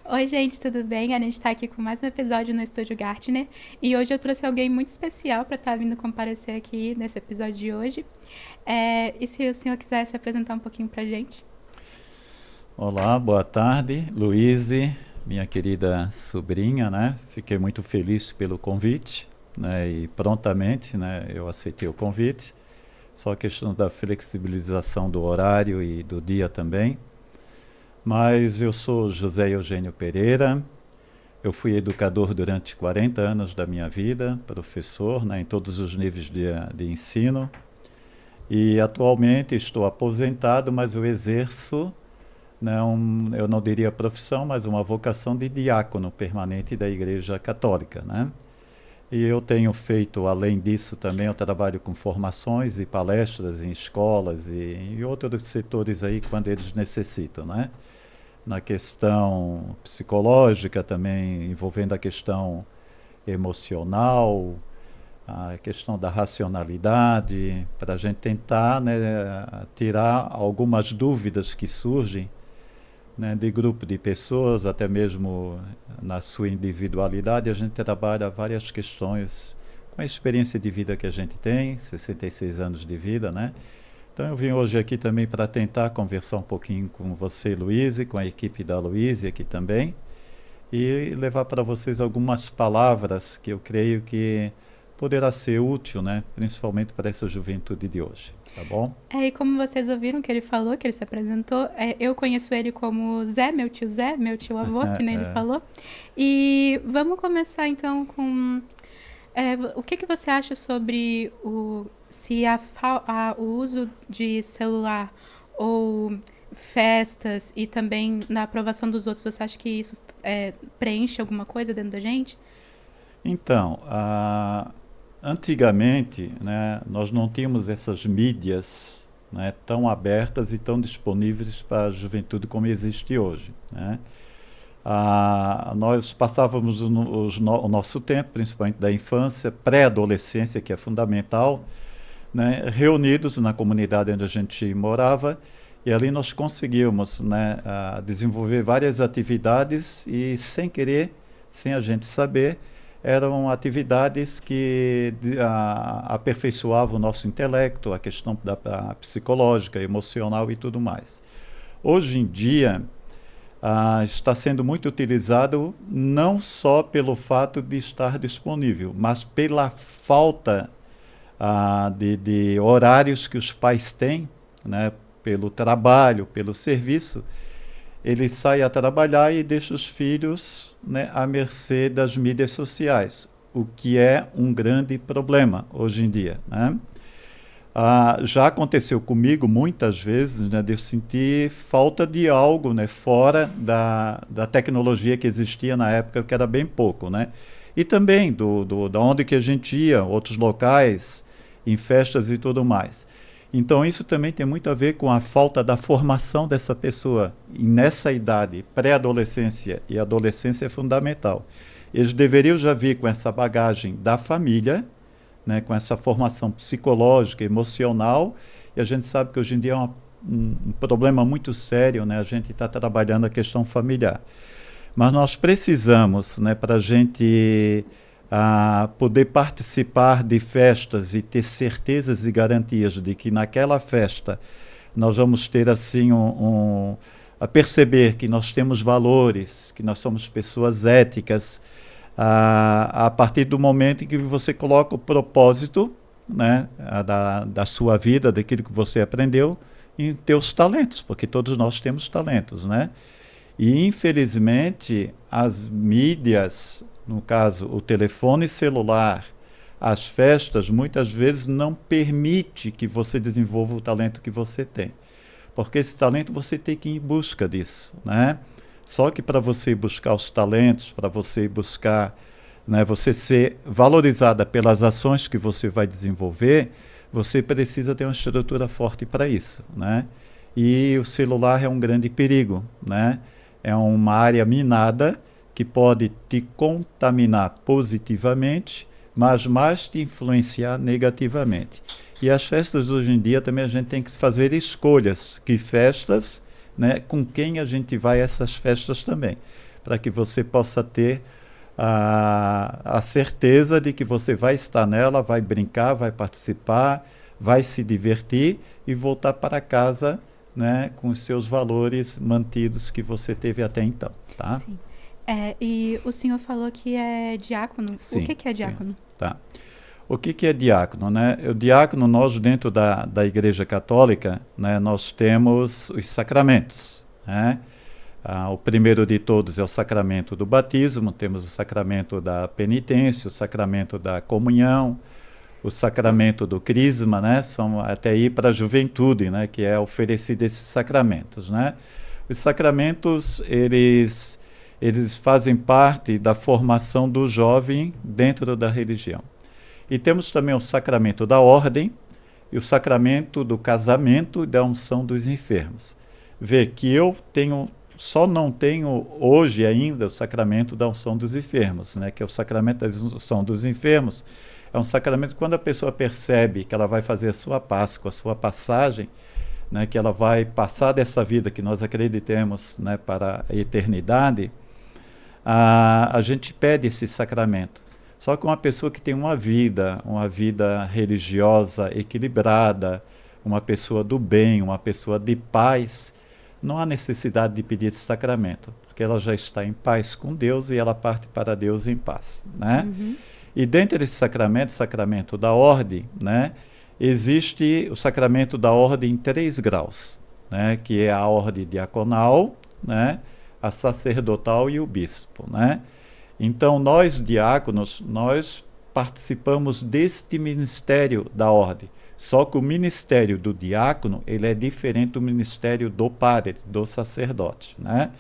Oi, gente, tudo bem? A gente está aqui com mais um episódio no Estúdio Gartner e hoje eu trouxe alguém muito especial para estar vindo comparecer aqui nesse episódio de hoje. E se o senhor quiser se apresentar um pouquinho para a gente? Olá, boa tarde, Luíse, minha querida sobrinha, né? Fiquei muito feliz pelo convite, né? E prontamente, né, eu aceitei o convite. Só a questão da flexibilização do horário e do dia também. Mas eu sou José Eugênio Pereira. Eu fui educador durante 40 anos da minha vida, professor, né, em todos os níveis de ensino. E atualmente estou aposentado, mas eu exerço não, eu não diria profissão, mas uma vocação de diácono permanente da Igreja Católica, né? E eu tenho feito, além disso, também eu trabalho com formações e palestras em escolas e outros setores aí quando eles necessitam, né? Na questão psicológica também, envolvendo a questão emocional, a questão da racionalidade, para a gente tentar, né, tirar algumas dúvidas que surgem, né, de grupo de pessoas, até mesmo na sua individualidade. A gente trabalha várias questões com a experiência de vida que a gente tem, 66 anos de vida, né? Então eu vim hoje aqui também para tentar conversar um pouquinho com você, Luiz, e com a equipe da Luiz aqui também, e levar para vocês algumas palavras que eu creio que poderá ser útil, né? Principalmente para essa juventude de hoje, tá bom? E como vocês ouviram que ele falou, que ele se apresentou, eu conheço ele como Zé, meu tio avô, que nem ele falou. E vamos começar então com o que você acha sobre se o uso de celular ou festas e também na aprovação dos outros, você acha que isso preenche alguma coisa dentro da gente? Então, antigamente, né, nós não tínhamos essas mídias, né, tão abertas e tão disponíveis para a juventude como existe hoje, né? Nós passávamos o nosso tempo, principalmente da infância, pré-adolescência, que é fundamental, né, reunidos na comunidade onde a gente morava, e ali nós conseguíamos, né, desenvolver várias atividades e, sem querer, sem a gente saber, eram atividades que aperfeiçoavam o nosso intelecto, a questão psicológica, emocional e tudo mais. Hoje em dia, está sendo muito utilizado não só pelo fato de estar disponível, mas pela falta de horários que os pais têm, né, pelo trabalho, pelo serviço. Ele sai a trabalhar e deixa os filhos, né, à mercê das mídias sociais, o que é um grande problema hoje em dia, né? Já aconteceu comigo muitas vezes, né, de eu sentir falta de algo, né, fora da tecnologia que existia na época, que era bem pouco, né? E também da onde que a gente ia, outros locais, em festas e tudo mais. Então isso também tem muito a ver com a falta da formação dessa pessoa. E nessa idade, pré-adolescência e adolescência é fundamental. Eles deveriam já vir com essa bagagem da família, né, com essa formação psicológica, emocional, e a gente sabe que hoje em dia é um problema muito sério, né, a gente está trabalhando a questão familiar. Mas nós precisamos, né, para a gente poder participar de festas e ter certezas e garantias de que naquela festa nós vamos ter assim a perceber que nós temos valores, que nós somos pessoas éticas, a partir do momento em que você coloca o propósito, né, da sua vida, daquilo que você aprendeu, em teus talentos, porque todos nós temos talentos, né? E infelizmente as mídias, no caso o telefone celular, as festas, muitas vezes não permite que você desenvolva o talento que você tem, porque esse talento você tem que ir em busca disso, né? Só que para você buscar os talentos, para você buscar, né, você ser valorizada pelas ações que você vai desenvolver, você precisa ter uma estrutura forte para isso, né? E o celular é um grande perigo, né? É uma área minada que pode te contaminar positivamente, mas mais te influenciar negativamente. E as festas hoje em dia também a gente tem que fazer escolhas. Que festas, né, com quem a gente vai a essas festas também. para que você possa ter a certeza de que você vai estar nela, vai brincar, vai participar, vai se divertir e voltar para casa, né, com os seus valores mantidos que você teve até então, tá? Sim. E o senhor falou que é diácono. Sim, o que é diácono? Sim, tá. O que é diácono, né? O diácono, nós dentro da Igreja Católica, né, nós temos os sacramentos, né? O primeiro de todos é o sacramento do batismo, temos o sacramento da penitência, o sacramento da comunhão, o sacramento do crisma, né? São até ir para a juventude, né? Que é oferecido esses sacramentos, né? Os sacramentos, eles fazem parte da formação do jovem dentro da religião. E temos também o sacramento da ordem e o sacramento do casamento e da unção dos enfermos. Vê que eu só não tenho hoje ainda o sacramento da unção dos enfermos, né? Que é o sacramento da unção dos enfermos. É um sacramento quando a pessoa percebe que ela vai fazer a sua Páscoa, a sua passagem, né? Que ela vai passar dessa vida que nós acreditemos, né? Para a eternidade, a gente pede esse sacramento. Só que uma pessoa que tem uma vida religiosa equilibrada, uma pessoa do bem, uma pessoa de paz, não há necessidade de pedir esse sacramento, porque ela já está em paz com Deus e ela parte para Deus em paz, né? Uhum. E dentro desse sacramento, o sacramento da ordem, né, existe o sacramento da ordem em 3 graus, né, que é a ordem diaconal, né, a sacerdotal e o bispo, né? Então, nós, diáconos, nós participamos deste ministério da ordem. Só que o ministério do diácono, ele é diferente do ministério do padre, do sacerdote, né?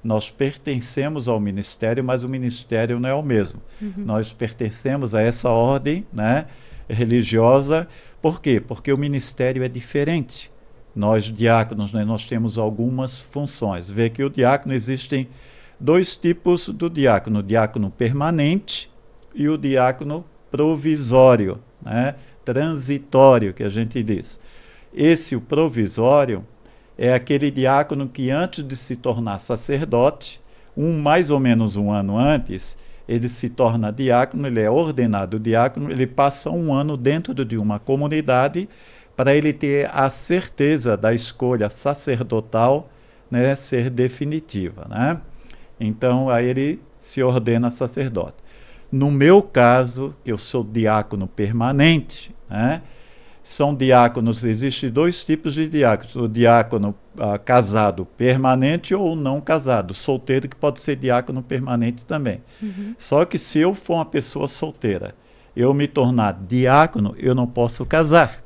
Nós pertencemos ao ministério, mas o ministério não é o mesmo. Uhum. Nós pertencemos a essa ordem, né, religiosa. Por quê? Porque o ministério é diferente. Nós, diáconos, né, nós temos algumas funções. Vê que o diácono existem 2 tipos do diácono: o diácono permanente e o diácono provisório, né? Transitório, que a gente diz. O provisório, é aquele diácono que antes de se tornar sacerdote, mais ou menos um ano antes, ele se torna diácono, ele é ordenado diácono, ele passa um ano dentro de uma comunidade para ele ter a certeza da escolha sacerdotal, né, ser definitiva, né? Então, aí ele se ordena sacerdote. No meu caso, que eu sou diácono permanente, né, são diáconos, existem 2 tipos de diáconos: o diácono casado permanente ou não casado, solteiro, que pode ser diácono permanente também. Uhum. Só que se eu for uma pessoa solteira, eu me tornar diácono, eu não posso casar.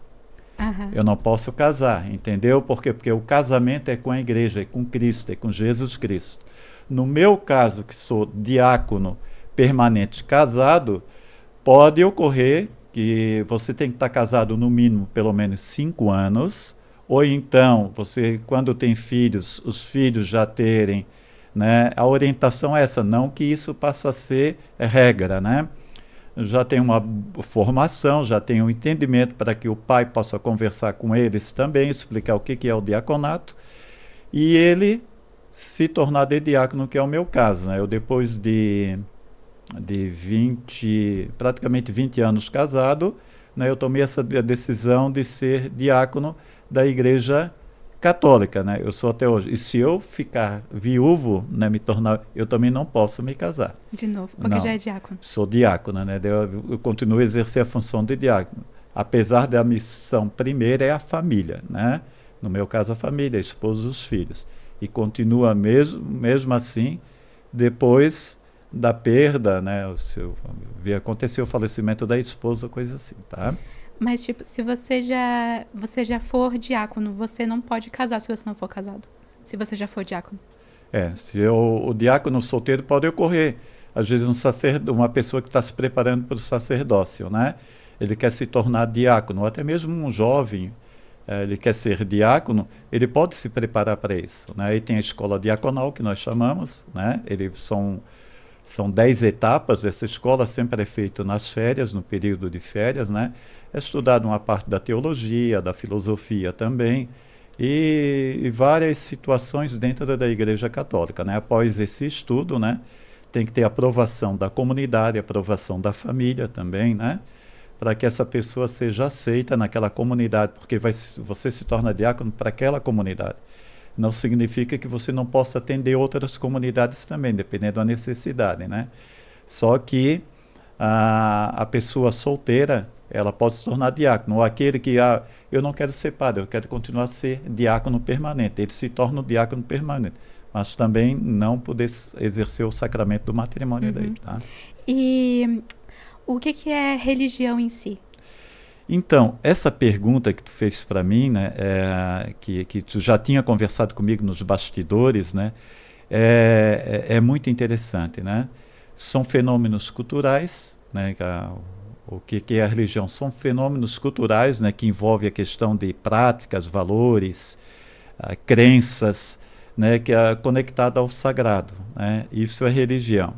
Uhum. Eu não posso casar, entendeu? Por quê? Porque o casamento é com a igreja, é com Cristo, é com Jesus Cristo. No meu caso, que sou diácono permanente casado, pode ocorrer que você tem que estar casado no mínimo pelo menos 5 anos, ou então, você, quando tem filhos, os filhos já terem, né, a orientação é essa, não que isso passe a ser regra, né? Já tem uma formação, já tem um entendimento para que o pai possa conversar com eles também, explicar o que é o diaconato, e ele se tornar de diácono, que é o meu caso, né? Eu, depois de praticamente 20 anos casado, né, eu tomei essa decisão de ser diácono da Igreja Católica, né? Eu sou até hoje. E se eu ficar viúvo, né, eu também não posso me casar. De novo, porque já é diácono. Sou diácono, né? Eu continuo a exercer a função de diácono. Apesar da missão primeira é a família, né? No meu caso, a família, a esposa e os filhos. E continua mesmo assim, depois da perda, né? Aconteceu o falecimento da esposa, coisa assim, tá? Mas, tipo, se você já for diácono, você não pode casar se você não for casado. Se você já for diácono. O diácono solteiro pode ocorrer. Às vezes uma pessoa que está se preparando para o sacerdócio, né? Ele quer se tornar diácono, ou até mesmo um jovem, ele quer ser diácono, ele pode se preparar para isso, né? Aí tem a escola diaconal, que nós chamamos, né? São 10 etapas. Essa escola sempre é feita nas férias, no período de férias, né? É estudado uma parte da teologia, da filosofia também. e várias situações dentro da Igreja Católica, né? Após esse estudo, né, tem que ter aprovação da comunidade, aprovação da família também, né, para que essa pessoa seja aceita naquela comunidade, porque você se torna diácono para aquela comunidade. Não significa que você não possa atender outras comunidades também, dependendo da necessidade, né? Só que a pessoa solteira, ela pode se tornar diácono, ou aquele que, eu não quero ser padre, eu quero continuar a ser diácono permanente, ele se torna um diácono permanente, mas também não poder exercer o sacramento do matrimônio dele, tá? E o que é religião em si? Então, essa pergunta que tu fez para mim, né, que tu já tinha conversado comigo nos bastidores, né, é muito interessante, né? São fenômenos culturais, né? O que é a religião? São fenômenos culturais, né, que envolvem a questão de práticas, valores, crenças, né, que é conectada ao sagrado, né? Isso é religião.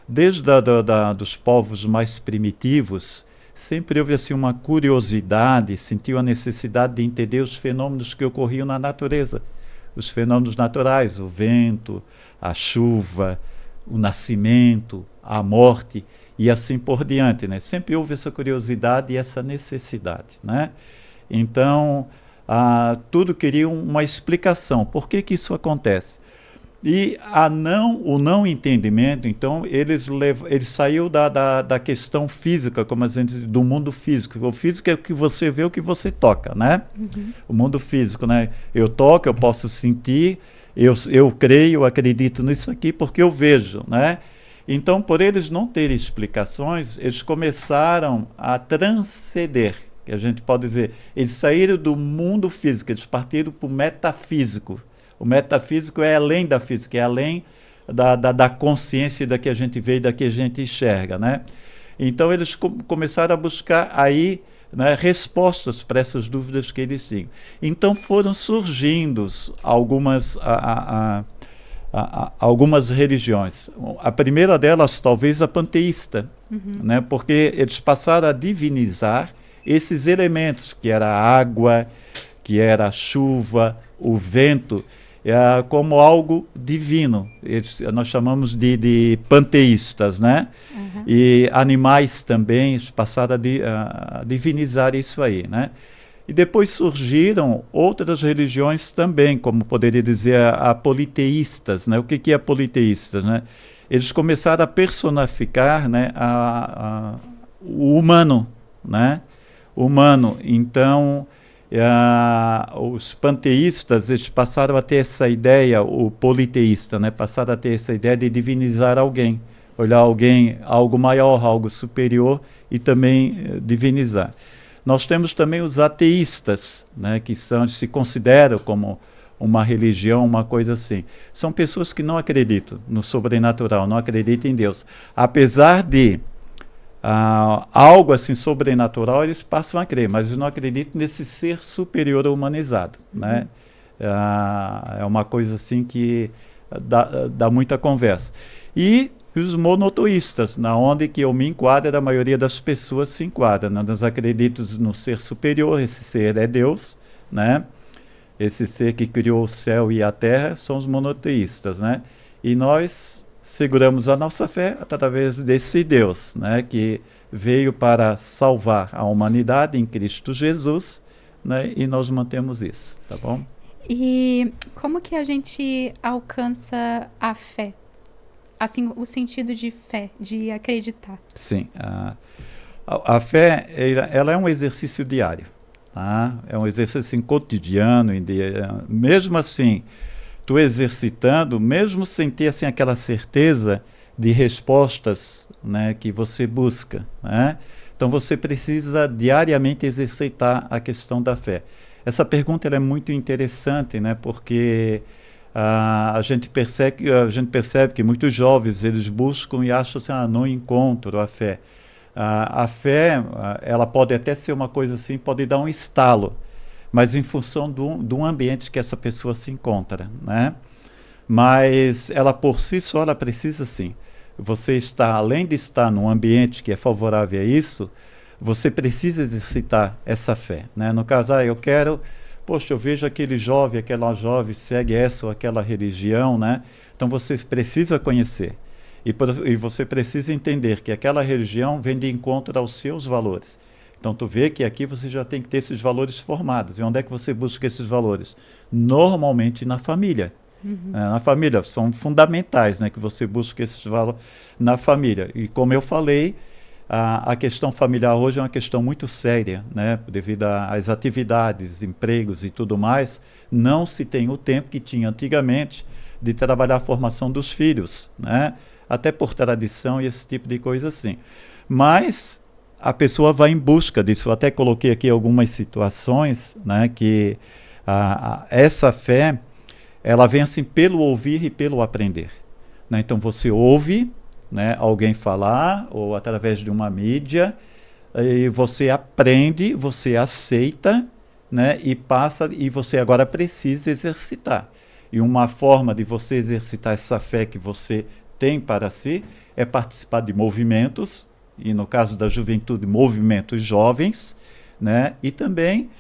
Desde dos povos mais primitivos, sempre houve assim uma curiosidade, sentiu a necessidade de entender os fenômenos que ocorriam na natureza, os fenômenos naturais, o vento, a chuva, o nascimento, a morte e assim por diante, né? Sempre houve essa curiosidade e essa necessidade, né? Então, tudo queria uma explicação. Por que isso acontece? E o não entendimento, então, ele saiu da questão física, como a gente diz, do mundo físico. O físico é o que você vê, o que você toca, né? Uhum. O mundo físico, né? Eu toco, eu posso sentir, eu creio, eu acredito nisso aqui porque eu vejo, né? Então, por eles não terem explicações, eles começaram a transcender, que a gente pode dizer, eles saíram do mundo físico, eles partiram para o metafísico. O metafísico é além da física, é além da consciência da que a gente vê e da que a gente enxerga, né? Então eles começaram a buscar aí, né, respostas para essas dúvidas que eles tinham. Então foram surgindo algumas religiões. A primeira delas, talvez a panteísta, né? Porque eles passaram a divinizar esses elementos, que era a água, que era a chuva, o vento, como algo divino. Nós chamamos de panteístas, né? Uhum. E animais também passaram a divinizar isso aí, né? E depois surgiram outras religiões também, como poderia dizer a politeístas, né? O que é politeístas, né? Eles começaram a personificar, né, o humano, né? O humano. Então, os panteístas, eles passaram a ter essa ideia, o politeísta, né? Passaram a ter essa ideia de divinizar alguém, olhar alguém, algo maior, algo superior, e também divinizar. Nós temos também os ateístas, né? Que se consideram como uma religião, uma coisa assim. São pessoas que não acreditam no sobrenatural, não acreditam em Deus. Apesar de algo assim sobrenatural, eles passam a crer, mas eu não acredito nesse ser superior humanizado, né? É uma coisa assim que dá muita conversa. E os monoteístas, na onde que eu me enquadro, a maioria das pessoas se enquadra, né? Nós acreditamos no ser superior, esse ser é Deus, né? Esse ser que criou o céu e a terra, são os monoteístas, né? E nós seguramos a nossa fé através desse Deus, né, que veio para salvar a humanidade em Cristo Jesus, né, e nós mantemos isso, tá bom? E como que a gente alcança a fé? Assim, o sentido de fé, de acreditar. Sim, a fé, ela é um exercício diário, tá? É um exercício cotidiano, mesmo assim, tu exercitando, mesmo sem ter assim, aquela certeza de respostas, né, que você busca, né? Então você precisa diariamente exercitar a questão da fé. Essa pergunta ela é muito interessante, né, porque a gente percebe que muitos jovens eles buscam e acham assim, não encontro a fé. A fé ela pode até ser uma coisa assim, pode dar um estalo, mas em função do ambiente que essa pessoa se encontra, né? Mas ela por si só, ela precisa sim. Você está, além de estar num ambiente que é favorável a isso, você precisa exercitar essa fé, né? No caso, eu quero Poxa, eu vejo aquele jovem, aquela jovem segue essa ou aquela religião, né? Então você precisa conhecer. E você precisa entender que aquela religião vem de encontro aos seus valores. Então tu vê que aqui você já tem que ter esses valores formados. E onde é que você busca esses valores? Normalmente na família. Na família, são fundamentais, né, que você busque esses valores na família. E como eu falei, a questão familiar hoje é uma questão muito séria, né, devido às atividades, empregos e tudo mais. Não se tem o tempo que tinha antigamente de trabalhar a formação dos filhos, né, até por tradição e esse tipo de coisa assim. Mas a pessoa vai em busca disso. Eu até coloquei aqui algumas situações, né, que essa fé, ela vem assim pelo ouvir e pelo aprender, né? Então você ouve, né, alguém falar, ou através de uma mídia, e você aprende, você aceita, né, e passa, e você agora precisa exercitar. E uma forma de você exercitar essa fé que você tem para si é participar de movimentos, e no caso da juventude, movimentos jovens, né, e também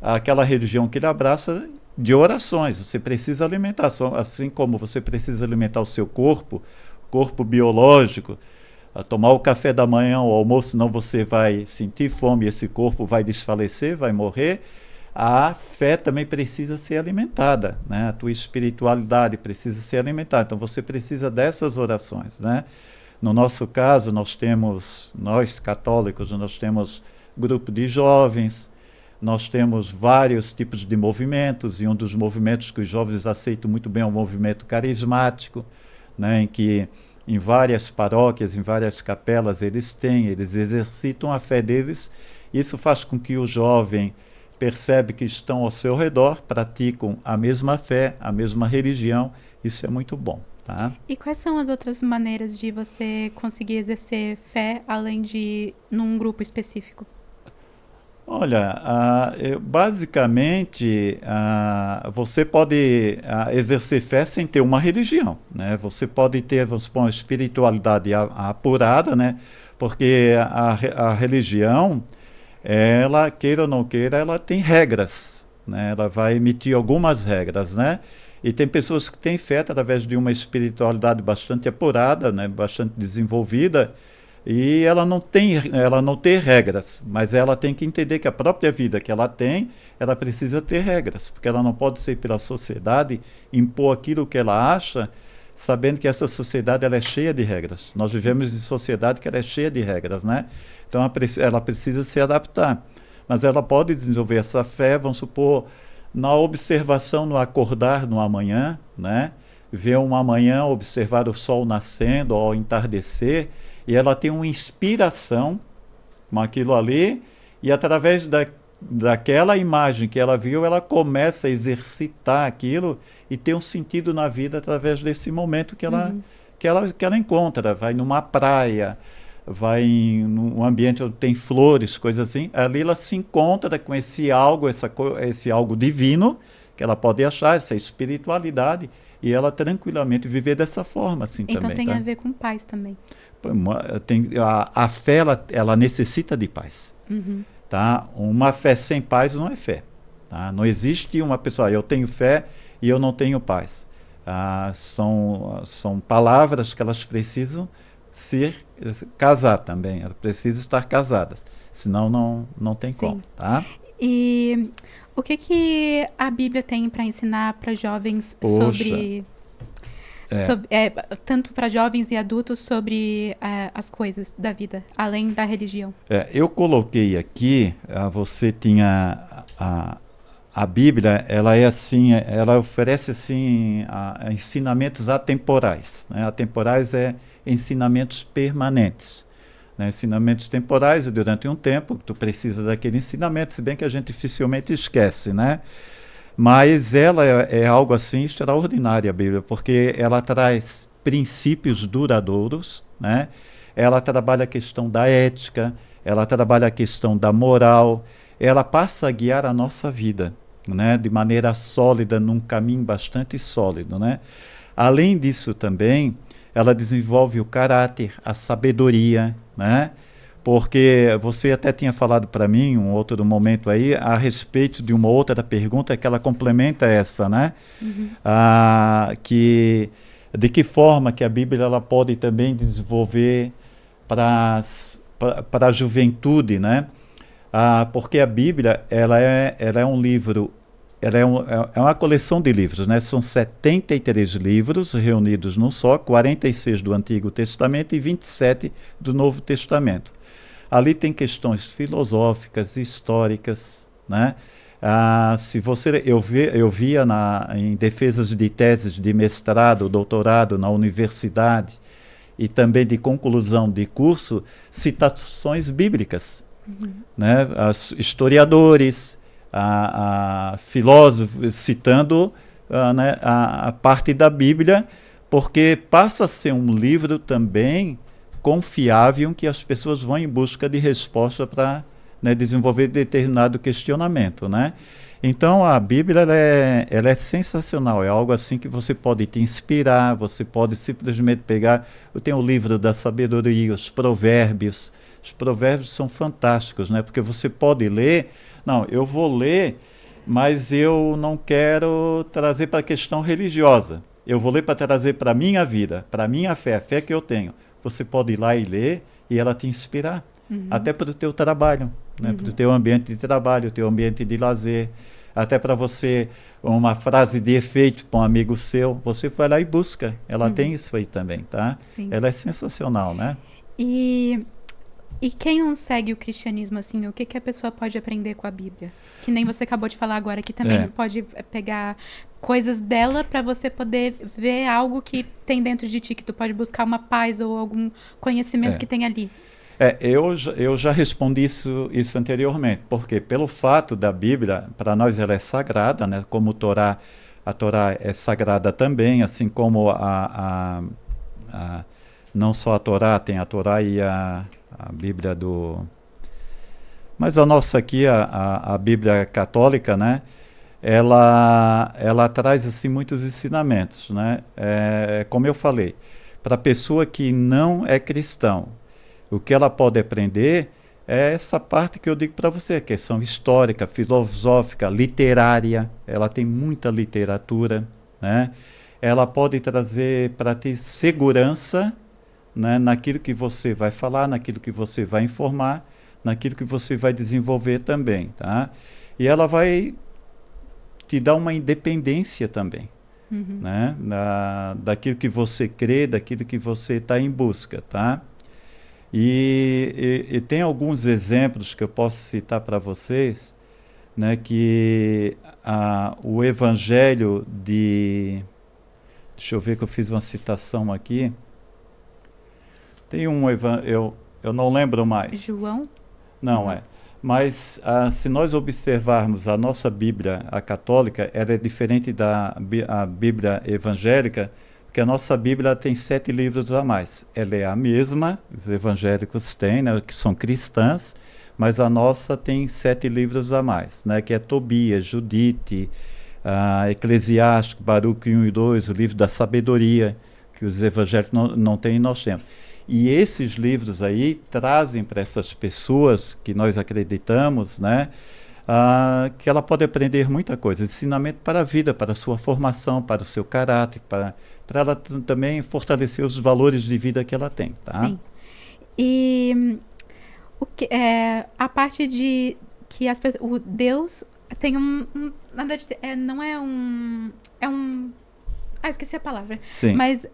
aquela religião que ele abraça de orações. Você precisa alimentar, assim como você precisa alimentar o seu corpo biológico, a tomar o café da manhã, o almoço, senão você vai sentir fome e esse corpo vai desfalecer, vai morrer. A fé também precisa ser alimentada, né? A tua espiritualidade precisa ser alimentada. Então você precisa dessas orações, né? No nosso caso, nós católicos, nós temos grupo de jovens, nós temos vários tipos de movimentos, e um dos movimentos que os jovens aceitam muito bem é o movimento carismático, né, em que em várias paróquias, em várias capelas eles exercitam a fé deles. Isso faz com que o jovem percebe que estão ao seu redor, praticam a mesma fé, a mesma religião. Isso é muito bom. Tá? E quais são as outras maneiras de você conseguir exercer fé, além de num grupo específico? Olha, basicamente, você pode exercer fé sem ter uma religião, né? Você pode ter, vamos supor, uma espiritualidade apurada, né? Porque a religião, ela, queira ou não queira, ela tem regras, né? Ela vai emitir algumas regras, né? E tem pessoas que têm fé através de uma espiritualidade bastante apurada, né? Bastante desenvolvida, e ela não tem regras, mas ela tem que entender que a própria vida que ela tem, ela precisa ter regras, porque ela não pode ser pela sociedade, impor aquilo que ela acha, sabendo que essa sociedade ela é cheia de regras. Nós vivemos em sociedade que ela é cheia de regras, né? Então ela precisa se adaptar, mas ela pode desenvolver essa fé, vamos supor, na observação, no acordar no amanhã, né? Ver um amanhã, observar o sol nascendo ao entardecer, e ela tem uma inspiração com aquilo ali, e através daquela imagem que ela viu, ela começa a exercitar aquilo e ter um sentido na vida através desse momento que ela encontra. Vai numa praia, vai num ambiente onde tem flores, coisas assim, ali ela se encontra com esse algo, esse algo divino, que ela pode achar, essa espiritualidade, e ela tranquilamente viver dessa forma assim então também. Então tem tá? a ver com paz também. A fé, ela necessita de paz. Tá? Uma fé sem paz não é fé. Tá? Não existe uma pessoa, eu tenho fé e eu não tenho paz. São palavras que elas precisam casar também, elas precisam estar casadas, senão não tem como. Tá? E o que a Bíblia tem para ensinar para jovens sobre tanto para jovens e adultos sobre as coisas da vida, além da religião? Eu coloquei aqui, você tinha a Bíblia, ela é assim, ela oferece assim ensinamentos atemporais, né? Atemporais é ensinamentos permanentes, né? Ensinamentos temporais durante um tempo, tu precisa daquele ensinamento, se bem que a gente dificilmente esquece, né? Mas ela é algo assim extraordinário, a Bíblia, porque ela traz princípios duradouros, né? Ela trabalha a questão da ética, ela trabalha a questão da moral, ela passa a guiar a nossa vida, né? De maneira sólida, num caminho bastante sólido, né? Além disso também, ela desenvolve o caráter, a sabedoria, né? porque você até tinha falado para mim, um outro momento aí, a respeito de uma outra pergunta que ela complementa essa, né? De que forma que a Bíblia ela pode também desenvolver para a juventude, né? Porque a Bíblia ela é um livro, é uma coleção de livros, né? São 73 livros reunidos num só, 46 do Antigo Testamento e 27 do Novo Testamento. Ali tem questões filosóficas, históricas, né? Eu via em defesas de teses de mestrado, doutorado na universidade e também de conclusão de curso, citações bíblicas, né? Historiadores, filósofos citando né, a parte da Bíblia, porque passa a ser um livro também confiável que as pessoas vão em busca de resposta para, né, desenvolver determinado questionamento, né? Então a Bíblia ela é sensacional, é algo assim que você pode te inspirar, você pode simplesmente pegar. Eu tenho o livro da sabedoria, os provérbios são fantásticos, né? Porque você pode ler, não, eu vou ler, mas eu não quero trazer para a questão religiosa, eu vou ler para trazer para a minha vida, para a minha fé, a fé que eu tenho. Você pode ir lá e ler e ela te inspirar, até para o teu trabalho, né? Para o teu ambiente de trabalho, o teu ambiente de lazer, até para você, uma frase de efeito para um amigo seu, você vai lá e busca, ela tem isso aí também, tá? Sim. Ela é sensacional, né? E quem não segue o cristianismo, assim, o que a pessoa pode aprender com a Bíblia? Que nem você acabou de falar agora, que também pode pegar coisas dela para você poder ver algo que tem dentro de ti, que tu pode buscar uma paz ou algum conhecimento que tem ali. Eu já respondi isso anteriormente, porque pelo fato da Bíblia, para nós ela é sagrada, né? Como a Torá é sagrada também, assim como não só a Torá, tem a Torá e a Bíblia Mas a nossa aqui, a Bíblia católica, né? Ela traz assim muitos ensinamentos, né? Como eu falei, para a pessoa que não é cristão, o que ela pode aprender é essa parte que eu digo para você, questão histórica, filosófica, literária. Ela tem muita literatura, né? Ela pode trazer para ti segurança, né, naquilo que você vai falar, naquilo que você vai informar, naquilo que você vai desenvolver também, tá? E ela vai te dar uma independência também, né? Daquilo que você crê, daquilo que você está em busca, tá? E tem alguns exemplos que eu posso citar para vocês, né, que o Evangelho de... Deixa eu ver que eu fiz uma citação aqui. Tem eu não lembro mais. João? Não, Mas se nós observarmos a nossa Bíblia, a católica, ela é diferente da a Bíblia evangélica, porque a nossa Bíblia tem 7 livros a mais. Ela é a mesma, os evangélicos têm, né, que são cristãs, mas a nossa tem 7 livros a mais, né, que é Tobias, Judite, Eclesiástico, Baruque 1 e 2, o livro da sabedoria, que os evangélicos não têm e nós temos. E esses livros aí trazem para essas pessoas que nós acreditamos, né, que ela pode aprender muita coisa, ensinamento para a vida, para a sua formação, para o seu caráter, para ela também fortalecer os valores de vida que ela tem, tá? Sim. E a parte de que o Deus tem na verdade, não é um... esqueci a palavra. Sim. Mas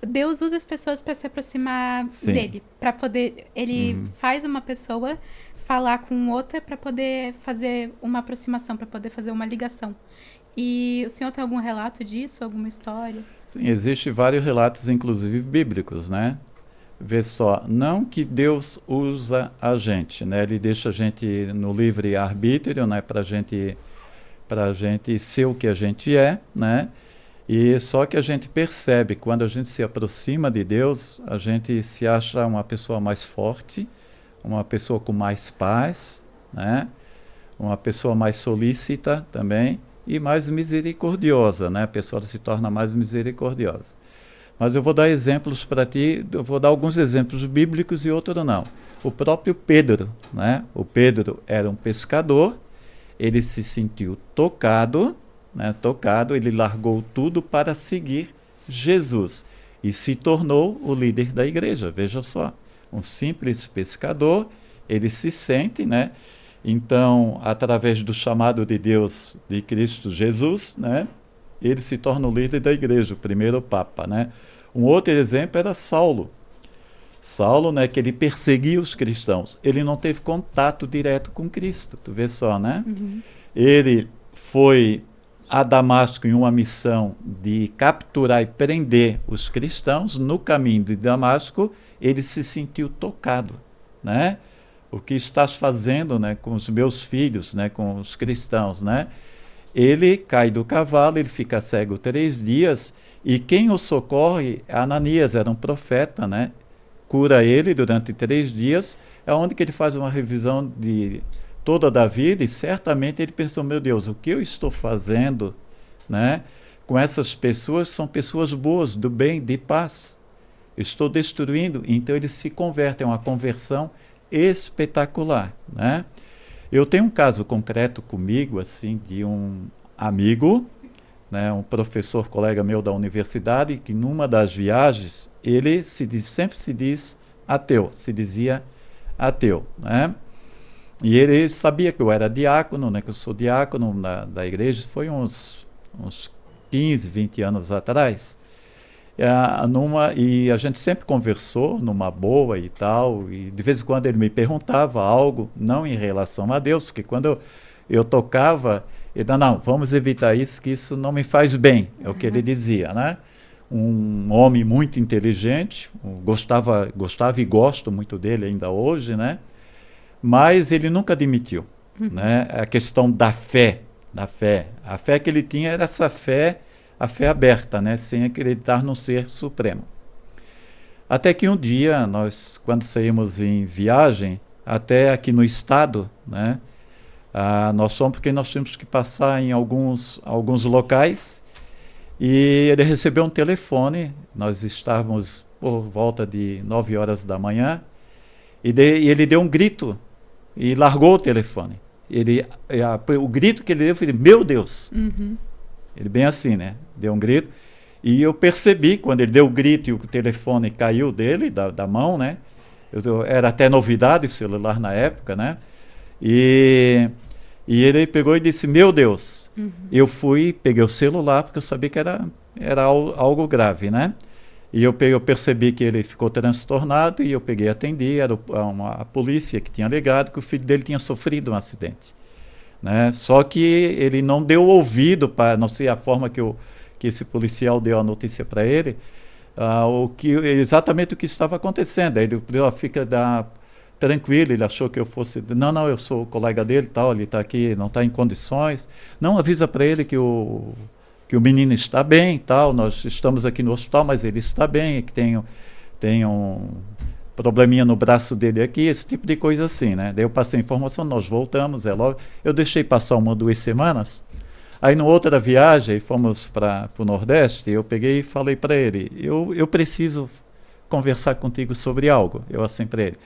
Deus usa as pessoas para se aproximar dele. Para poder... Ele faz uma pessoa falar com outra para poder fazer uma aproximação, para poder fazer uma ligação. E o senhor tem algum relato disso? Alguma história? Sim, existem vários relatos, inclusive bíblicos, né? Vê só, não que Deus usa a gente, né? Ele deixa a gente no livre arbítrio, né? Para gente ser o que a gente é, né? E só que a gente percebe, quando a gente se aproxima de Deus, a gente se acha uma pessoa mais forte, uma pessoa com mais paz, né? Uma pessoa mais solícita também e mais misericordiosa, né? A pessoa se torna mais misericordiosa. Mas eu vou dar exemplos para ti, eu vou dar alguns exemplos bíblicos e outros não. O próprio Pedro, né? O Pedro era um pescador, ele se sentiu tocado, né? Tocado, ele largou tudo para seguir Jesus e se tornou o líder da igreja. Veja só, um simples pescador, ele se sente, né? Então, através do chamado de Deus, de Cristo Jesus, né? Ele se torna o líder da igreja, o primeiro papa, né? Um outro exemplo era Saulo. Saulo, né, que ele perseguia os cristãos. Ele não teve contato direto com Cristo, tu vê só, né? Uhum. Ele foi a Damasco em uma missão de capturar e prender os cristãos. No caminho de Damasco, ele se sentiu tocado, né? O que estás fazendo, né, com os meus filhos, né, com os cristãos, né? Ele cai do cavalo, ele fica cego 3 dias, e quem o socorre, Ananias, era um profeta, né? Cura ele durante 3 dias, é onde que ele faz uma revisão de toda da vida, e certamente ele pensou, meu Deus, o que eu estou fazendo, né, com essas pessoas? São pessoas boas, do bem, de paz. Estou destruindo. Então ele se converte, é uma conversão espetacular, né? Eu tenho um caso concreto comigo, assim, de um amigo, né, um professor, colega meu da universidade, que numa das viagens, ele sempre se diz ateu, se dizia ateu, né? E ele sabia que eu era diácono, né, que eu sou diácono da igreja, foi uns 15, 20 anos atrás. E a gente sempre conversou numa boa e tal, e de vez em quando ele me perguntava algo, não em relação a Deus, porque quando eu tocava, ele dizia, não, vamos evitar isso, que isso não me faz bem, é o que ele dizia, né? Um homem muito inteligente, gostava e gosto muito dele ainda hoje, né? Mas ele nunca admitiu, né? A questão da fé, a fé que ele tinha era essa fé, a fé aberta, né? Sem acreditar no ser supremo. Até que um dia, nós, quando saímos em viagem, até aqui no estado, né? Nós fomos porque nós tínhamos que passar em alguns locais, e ele recebeu um telefone, nós estávamos por volta de 9 horas da manhã, e ele deu um grito, e largou o telefone. O grito que ele deu foi, meu Deus! Uhum. Ele bem assim, né? Deu um grito. E eu percebi, quando ele deu o grito e o telefone caiu dele, da mão, né? Era até novidade o celular na época, né? E ele pegou e disse, meu Deus. Uhum. Eu peguei o celular, porque eu sabia que era algo grave, né? E eu percebi que ele ficou transtornado, e eu peguei e atendi. Era a polícia que tinha ligado que o filho dele tinha sofrido um acidente, né? Só que ele não deu ouvido, para não sei a forma que esse policial deu a notícia para ele, exatamente o que estava acontecendo. Aí ele fica tranquilo, ele achou que eu fosse, não, eu sou o colega dele, tal, ele está aqui, não está em condições, não, avisa para ele que o menino está bem, tal, nós estamos aqui no hospital, mas ele está bem, que tem um probleminha no braço dele aqui, esse tipo de coisa assim, né? Daí eu passei a informação, nós voltamos, logo, eu deixei passar 1 ou 2 semanas, aí na outra viagem, fomos para o Nordeste, eu peguei e falei para ele, eu preciso conversar contigo sobre algo, eu assim para ele,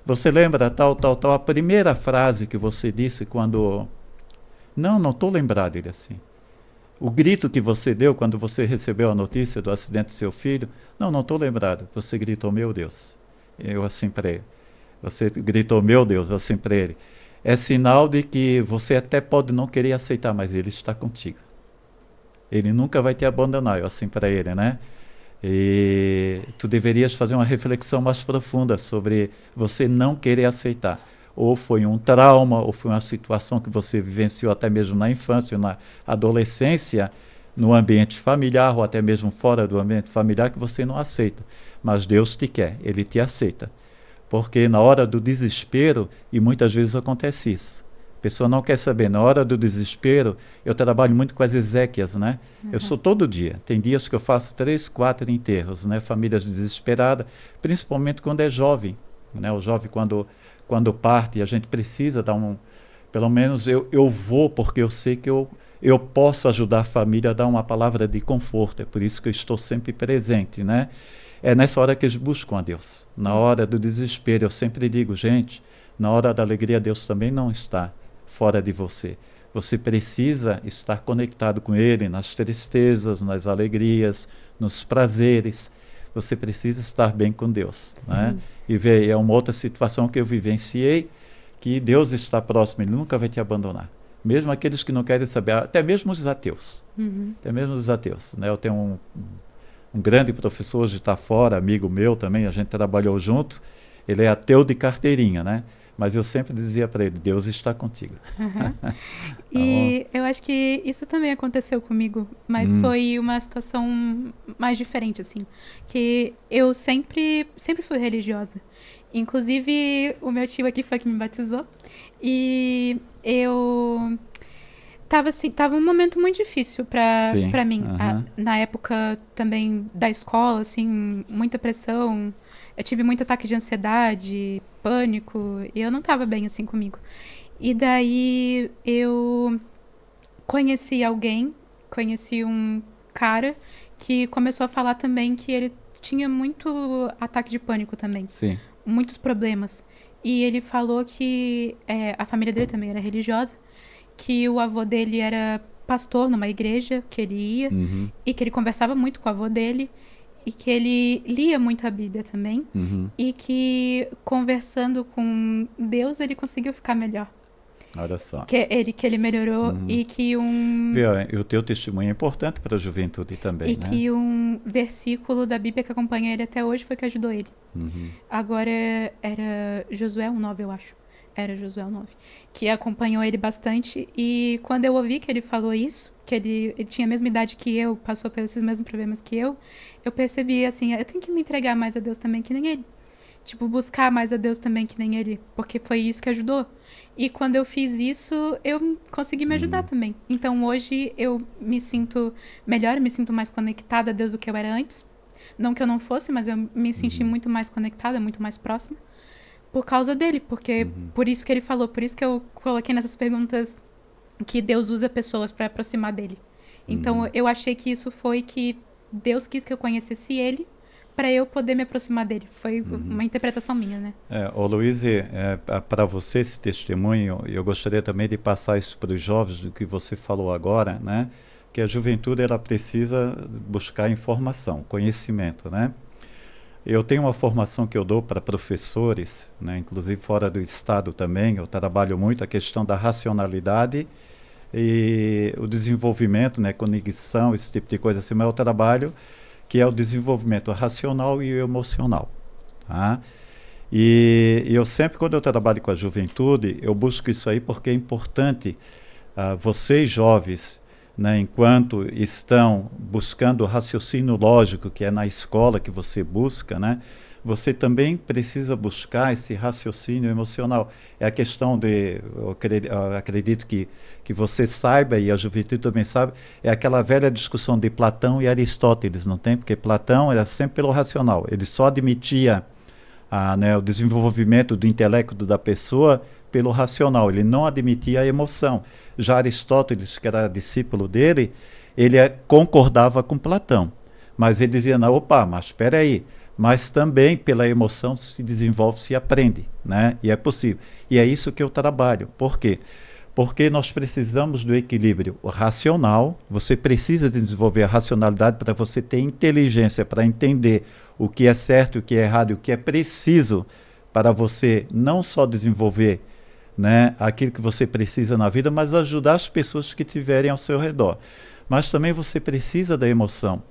você lembra tal, a primeira frase que você disse quando... Não estou lembrado, ele assim. O grito que você deu quando você recebeu a notícia do acidente do seu filho, não estou lembrado, você gritou, meu Deus. Eu assim para ele. Você gritou, meu Deus, assim para ele. É sinal de que você até pode não querer aceitar, mas ele está contigo. Ele nunca vai te abandonar, eu assim para ele, né? E tu deverias fazer uma reflexão mais profunda sobre você não querer aceitar. Ou foi um trauma, ou foi uma situação que você vivenciou até mesmo na infância, na adolescência, no ambiente familiar, ou até mesmo fora do ambiente familiar, que você não aceita. Mas Deus te quer, Ele te aceita. Porque na hora do desespero, e muitas vezes acontece isso, a pessoa não quer saber. Na hora do desespero, eu trabalho muito com as exéquias, né? Uhum. Eu sou todo dia. Tem dias que eu faço 3, 4 enterros, né? Famílias desesperadas, principalmente quando é jovem, né? O jovem, quando parte, a gente precisa dar pelo menos eu vou, porque eu sei que eu eu posso ajudar a família a dar uma palavra de conforto. É por isso que eu estou sempre presente, né? É nessa hora que eles buscam a Deus. Na hora do desespero, eu sempre digo, gente, na hora da alegria, Deus também não está fora de você. Você precisa estar conectado com Ele nas tristezas, nas alegrias, nos prazeres. Você precisa estar bem com Deus, né? E ver, é uma outra situação que eu vivenciei, que Deus está próximo, Ele nunca vai te abandonar. Mesmo aqueles que não querem saber, até mesmo os ateus. Até mesmo os ateus, né? Eu tenho um grande professor, hoje está fora, amigo meu também, a gente trabalhou junto. Ele é ateu de carteirinha, né? Mas eu sempre dizia para ele, Deus está contigo. E eu acho que isso também aconteceu comigo, mas foi uma situação mais diferente, assim. Que eu sempre fui religiosa. Inclusive, o meu tio aqui foi que me batizou. E eu tava um momento muito difícil para mim. Na época também da escola, assim, muita pressão. Eu tive muito ataque de ansiedade, pânico, e eu não estava bem assim comigo. E daí eu conheci um cara que começou a falar também que ele tinha muito ataque de pânico também. Sim. Muitos problemas. E ele falou que a família dele também era religiosa, que o avô dele era pastor numa igreja que ele ia, e que ele conversava muito com o avô dele, e que ele lia muito a Bíblia também, e que conversando com Deus ele conseguiu ficar melhor. Olha só. Que ele melhorou e que E o teu testemunho é importante para a juventude também, e né? que um versículo da Bíblia que acompanha ele até hoje foi que ajudou ele. Agora era Josué 1:9, eu acho. Era Josué 1:9, que acompanhou ele bastante. E quando eu ouvi que ele falou isso, que ele tinha a mesma idade que eu, passou pelos mesmos problemas que eu percebi, assim, eu tenho que me entregar mais a Deus também, que nem ele. Tipo, buscar mais a Deus também, que nem ele. Porque foi isso que ajudou. E quando eu fiz isso, eu consegui me ajudar também. Então, hoje, eu me sinto melhor, me sinto mais conectada a Deus do que eu era antes. Não que eu não fosse, mas eu me senti muito mais conectada, muito mais próxima. Por causa dele, porque por isso que ele falou, por isso que eu coloquei nessas perguntas que Deus usa pessoas para aproximar dele. Então, eu achei que isso foi que Deus quis que eu conhecesse ele para eu poder me aproximar dele. Foi uma interpretação minha, né? Ô Luiz, para você esse testemunho, eu gostaria também de passar isso para os jovens, do que você falou agora, né? Que a juventude ela precisa buscar informação, conhecimento, né? Eu tenho uma formação que eu dou para professores, né, inclusive fora do estado também. Eu trabalho muito a questão da racionalidade e o desenvolvimento, né, conexão, esse tipo de coisa assim, mas eu trabalho que é o desenvolvimento racional e emocional. Tá? E eu sempre, quando eu trabalho com a juventude, eu busco isso aí porque é importante vocês jovens, né, enquanto estão buscando o raciocínio lógico, que é na escola que você busca, né, você também precisa buscar esse raciocínio emocional. É a questão de, eu acredito que você saiba, e a juventude também sabe, é aquela velha discussão de Platão e Aristóteles, não tem? Porque Platão era sempre pelo racional, ele só admitia o desenvolvimento do intelecto da pessoa pelo racional, ele não admitia a emoção. Já Aristóteles, que era discípulo dele, ele concordava com Platão, mas ele dizia, não, opa, mas espera aí, mas também pela emoção se desenvolve, se aprende, né? E é possível. E é isso que eu trabalho. Por quê? Porque nós precisamos do equilíbrio racional, você precisa desenvolver a racionalidade para você ter inteligência, para entender o que é certo, o que é errado, o que é preciso para você não só desenvolver, né, aquilo que você precisa na vida, mas ajudar as pessoas que estiverem ao seu redor. Mas também você precisa da emoção,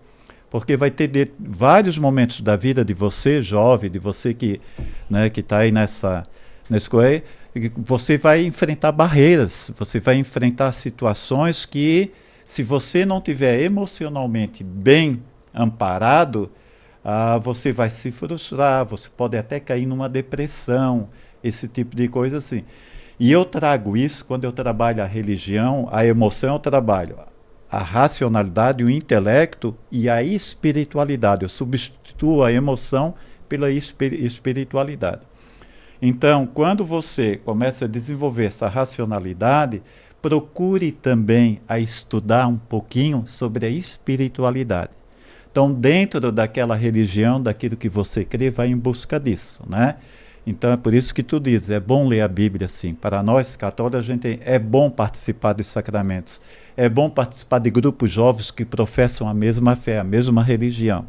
porque vai ter vários momentos da vida de você, jovem, de você que está aí nessa coisa, você vai enfrentar barreiras, você vai enfrentar situações que, se você não tiver emocionalmente bem amparado, você vai se frustrar, você pode até cair numa depressão, esse tipo de coisa assim. E eu trago isso quando eu trabalho a religião, a emoção eu trabalho a racionalidade, o intelecto e a espiritualidade. Eu substituo a emoção pela espiritualidade. Então, quando você começa a desenvolver essa racionalidade, procure também a estudar um pouquinho sobre a espiritualidade. Então, dentro daquela religião, daquilo que você crê, vai em busca disso, né? Então, é por isso que tu diz, é bom ler a Bíblia, sim. Para nós, católicos, é bom participar dos sacramentos. É bom participar de grupos jovens que professam a mesma fé, a mesma religião,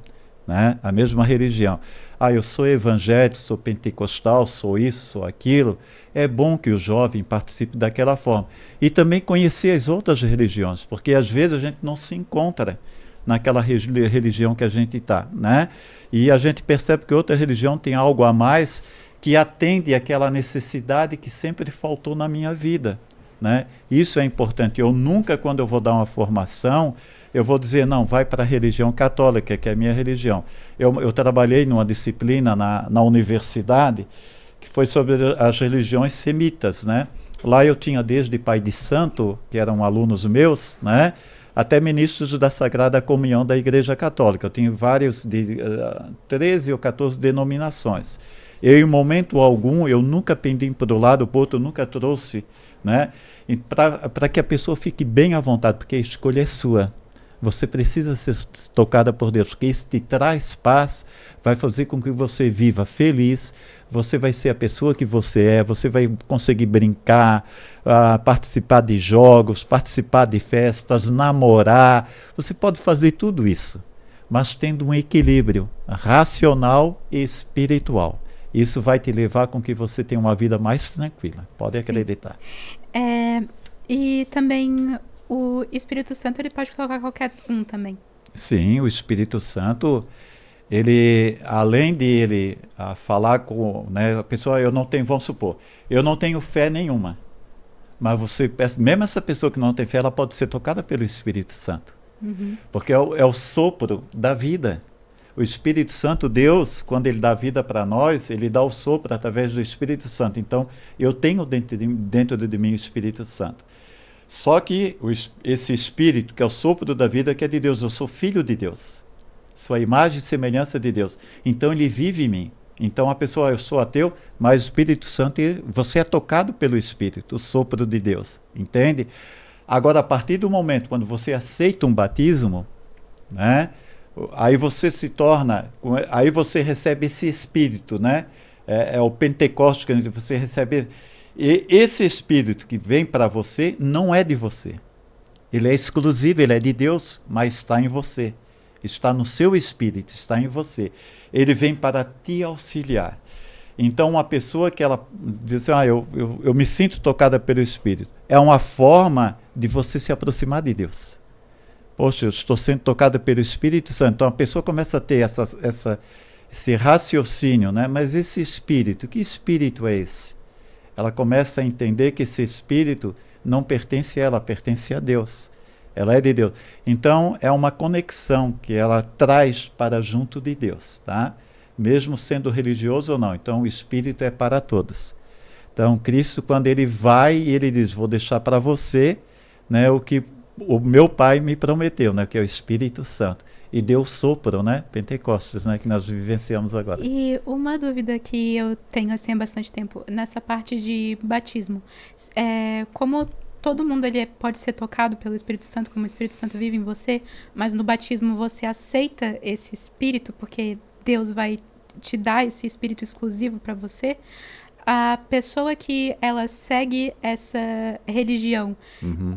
né? A mesma religião. Ah, eu sou evangélico, sou pentecostal, sou isso, sou aquilo. É bom que o jovem participe daquela forma. E também conhecer as outras religiões, porque às vezes a gente não se encontra naquela religião que a gente está, né? E a gente percebe que outra religião tem algo a mais que atende àquela necessidade que sempre faltou na minha vida, né? Isso é importante. Eu nunca, quando eu vou dar uma formação, eu vou dizer, não, vai para a religião católica, que é a minha religião. Eu trabalhei numa disciplina na universidade que foi sobre as religiões semitas, né? Lá eu tinha desde pai de santo, que eram alunos meus, né? Até ministros da Sagrada Comunhão da Igreja Católica. Eu tinha vários, 13 ou 14 denominações. Eu, em momento algum, eu nunca pendi para o lado, para o outro, eu nunca trouxe, né? Para que a pessoa fique bem à vontade, porque a escolha é sua. Você precisa ser tocada por Deus, porque isso te traz paz, vai fazer com que você viva feliz, você vai ser a pessoa que você vai conseguir brincar, participar de jogos, participar de festas, namorar, você pode fazer tudo isso, mas tendo um equilíbrio racional e espiritual. Isso vai te levar com que você tenha uma vida mais tranquila, pode acreditar. E também o Espírito Santo, ele pode tocar qualquer um também. Sim, o Espírito Santo, ele, além de ele falar com, né, a pessoa, vamos supor, eu não tenho fé nenhuma, mas mesmo essa pessoa que não tem fé, ela pode ser tocada pelo Espírito Santo, porque é o sopro da vida. O Espírito Santo, Deus, quando ele dá vida para nós, ele dá o sopro através do Espírito Santo. Então, eu tenho dentro de mim o Espírito Santo. Só que esse Espírito, que é o sopro da vida, que é de Deus, eu sou filho de Deus. Sou a imagem e semelhança de Deus. Então, ele vive em mim. Então, a pessoa, eu sou ateu, mas o Espírito Santo, você é tocado pelo Espírito, o sopro de Deus. Entende? Agora, a partir do momento quando você aceita um batismo, né? Aí você aí você recebe esse Espírito, né? É o Pentecostes que você recebe. E esse Espírito que vem para você não é de você. Ele é exclusivo, ele é de Deus, mas está em você. Está no seu Espírito, está em você. Ele vem para te auxiliar. Então, uma pessoa que ela diz assim, eu me sinto tocada pelo Espírito, é uma forma de você se aproximar de Deus. Poxa, eu estou sendo tocada pelo Espírito Santo. Então a pessoa começa a ter esse raciocínio, né? Mas esse espírito, que espírito é esse? Ela começa a entender que esse espírito não pertence a ela, pertence a Deus. Ela é de Deus. Então é uma conexão que ela traz para junto de Deus, tá? Mesmo sendo religioso ou não. Então o espírito é para todos. Então Cristo, quando ele vai, ele diz, vou deixar para você, né, o que o meu pai me prometeu, né, que é o Espírito Santo. E deu o sopro, né, Pentecostes, né, que nós vivenciamos agora. E uma dúvida que eu tenho assim há bastante tempo, nessa parte de batismo, como todo mundo ele pode ser tocado pelo Espírito Santo, como o Espírito Santo vive em você, mas no batismo você aceita esse Espírito, porque Deus vai te dar esse Espírito exclusivo para você. A pessoa que ela segue essa religião,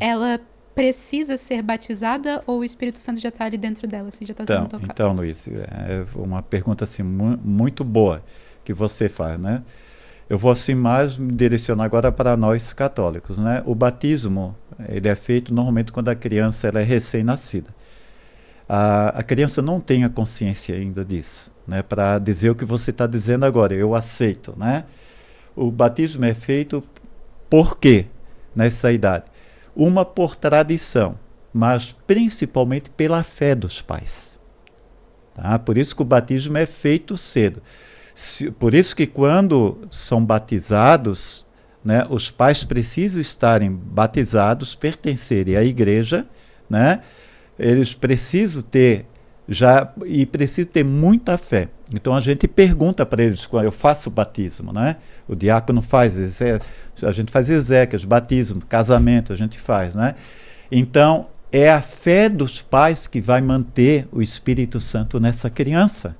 ela precisa ser batizada ou o Espírito Santo já está ali dentro dela, assim, já está sendo tocado? Então, Luiz, é uma pergunta assim, muito boa que você faz, né? Eu vou assim mais me direcionar agora para nós católicos, né? O batismo, ele é feito normalmente quando a criança ela é recém-nascida. A criança não tem a consciência ainda disso, né? Para dizer o que você está dizendo agora, eu aceito, né? O batismo é feito por quê nessa idade? Uma por tradição, mas principalmente pela fé dos pais. Tá? Por isso que o batismo é feito cedo. Por isso que quando são batizados, né, os pais precisam estarem batizados, pertencerem à igreja, né? Eles precisam ter e preciso ter muita fé. Então a gente pergunta para eles, quando eu faço o batismo, né? O diácono faz, a gente faz exéquias, batismo, casamento, a gente faz, né? Então é a fé dos pais que vai manter o Espírito Santo nessa criança.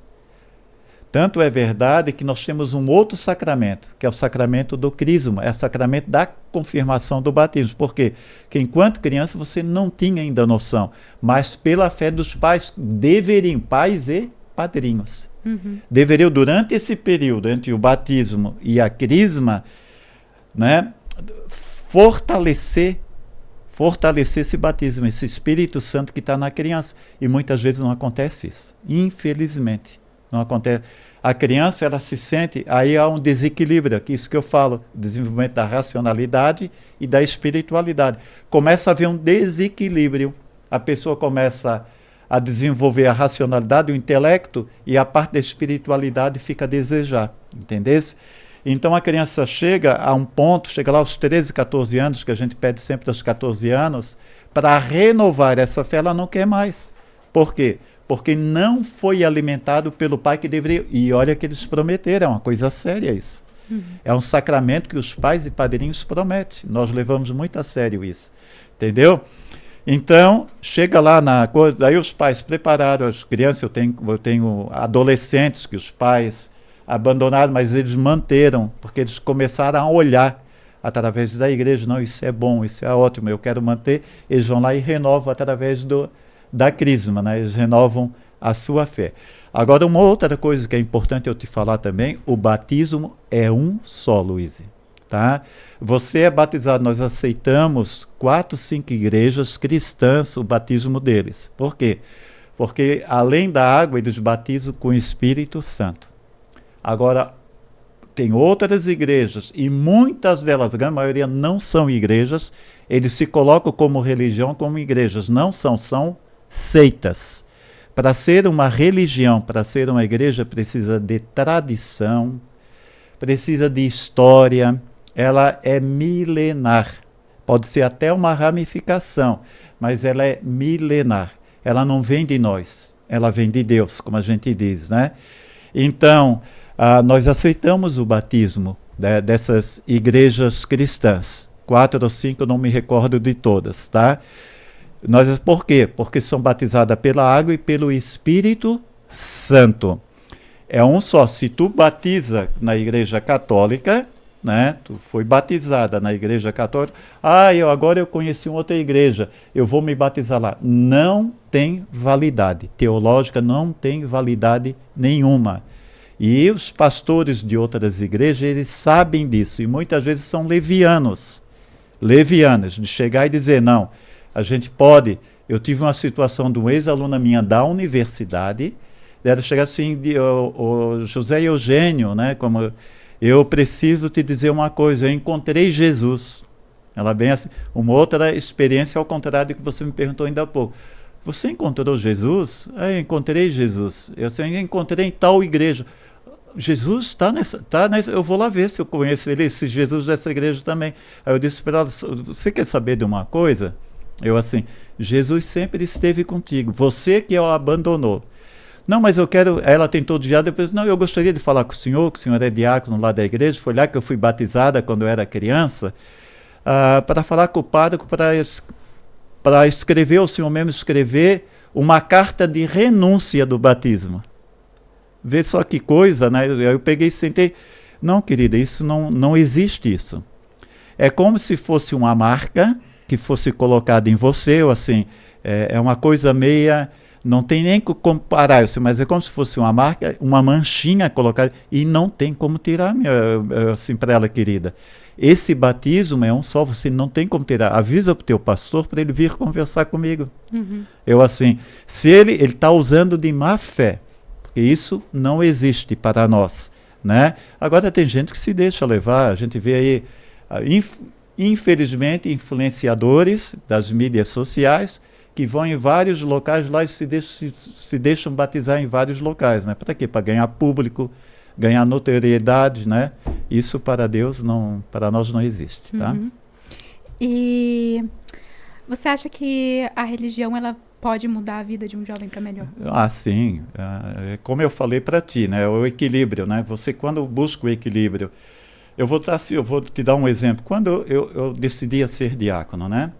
Tanto é verdade que nós temos um outro sacramento, que é o sacramento do crisma, é o sacramento da confirmação do batismo. Por quê? Porque enquanto criança você não tinha ainda noção, mas pela fé dos pais, deveriam, pais e padrinhos, deveriam, durante esse período entre o batismo e a crisma, né, fortalecer esse batismo, esse Espírito Santo que está na criança. E muitas vezes não acontece isso, infelizmente. Não acontece. A criança, ela se sente, aí há um desequilíbrio, que isso que eu falo, desenvolvimento da racionalidade e da espiritualidade. Começa a haver um desequilíbrio. A pessoa começa a desenvolver a racionalidade, o intelecto, e a parte da espiritualidade fica a desejar, entendesse? Então a criança chega a um ponto, chega lá aos 13, 14 anos, que a gente pede sempre aos 14 anos, para renovar essa fé, ela não quer mais. Por quê? Porque não foi alimentado pelo pai que deveria. E olha que eles prometeram, é uma coisa séria isso. É um sacramento que os pais e padrinhos prometem. Nós levamos muito a sério isso. Entendeu? Então, chega lá na coisa, aí os pais prepararam as crianças, eu tenho adolescentes que os pais abandonaram, mas eles manteram, porque eles começaram a olhar através da igreja, não, isso é bom, isso é ótimo, eu quero manter, eles vão lá e renovam através da crisma, né? Eles renovam a sua fé. Agora, uma outra coisa que é importante eu te falar também, o batismo é um só, Luiz. Tá? Você é batizado, nós aceitamos 4, 5 igrejas cristãs o batismo deles. Por quê? Porque além da água, eles batizam com o Espírito Santo. Agora, tem outras igrejas, e muitas delas, a grande maioria, não são igrejas, eles se colocam como religião, como igrejas. Não são seitas. Para ser uma religião, para ser uma igreja, precisa de tradição, precisa de história, ela é milenar. Pode ser até uma ramificação, mas ela é milenar. Ela não vem de nós, ela vem de Deus, como a gente diz, né? Então, nós aceitamos o batismo dessas igrejas cristãs. 4 ou 5, não me recordo de todas, tá? Por quê? Porque são batizadas pela água e pelo Espírito Santo. É um só. Se tu batiza na igreja católica, né? Tu foi batizada na igreja católica, agora eu conheci uma outra igreja, eu vou me batizar lá. Não tem validade. Teológica não tem validade nenhuma. E os pastores de outras igrejas, eles sabem disso, e muitas vezes são levianos, de chegar e dizer, não, a gente pode. Eu tive uma situação de uma ex-aluna minha da universidade, ela chegar assim, o José Eugênio, né, como eu preciso te dizer uma coisa, eu encontrei Jesus. Ela bem assim, uma outra experiência ao contrário do que você me perguntou ainda há pouco. Você encontrou Jesus? Eu encontrei Jesus. Eu encontrei em tal igreja. Jesus está nessa, eu vou lá ver se eu conheço ele, esse Jesus dessa igreja também. Aí eu disse para ela, você quer saber de uma coisa? Eu assim, Jesus sempre esteve contigo, você que o abandonou. Não, mas eu quero, ela tentou já, depois, não, eu gostaria de falar com o senhor é diácono lá da igreja, foi lá que eu fui batizada quando eu era criança, para falar com o padre, para escrever, o senhor mesmo escrever uma carta de renúncia do batismo. Vê só que coisa, né? Eu peguei e sentei, não, querida, isso não existe isso. É como se fosse uma marca que fosse colocada em você, ou assim, é uma coisa meia, não tem nem que comparar, mas é como se fosse uma marca, uma manchinha colocada, e não tem como tirar, assim, para ela, querida. Esse batismo é um só, você não tem como tirar. Avisa para o teu pastor para ele vir conversar comigo. Eu assim, se ele está usando de má fé, porque isso não existe para nós, né? Agora tem gente que se deixa levar, a gente vê aí, infelizmente, influenciadores das mídias sociais que vão em vários locais lá e se deixam batizar em vários locais, né? Para quê? Para ganhar público, ganhar notoriedade, né? Isso para Deus para nós não existe, tá? E Você acha que a religião ela pode mudar a vida de um jovem para melhor? Ah, sim. Como eu falei para ti, né? O equilíbrio, né? Você, quando busca o equilíbrio... eu vou te dar um exemplo. Quando eu decidi ser diácono, né?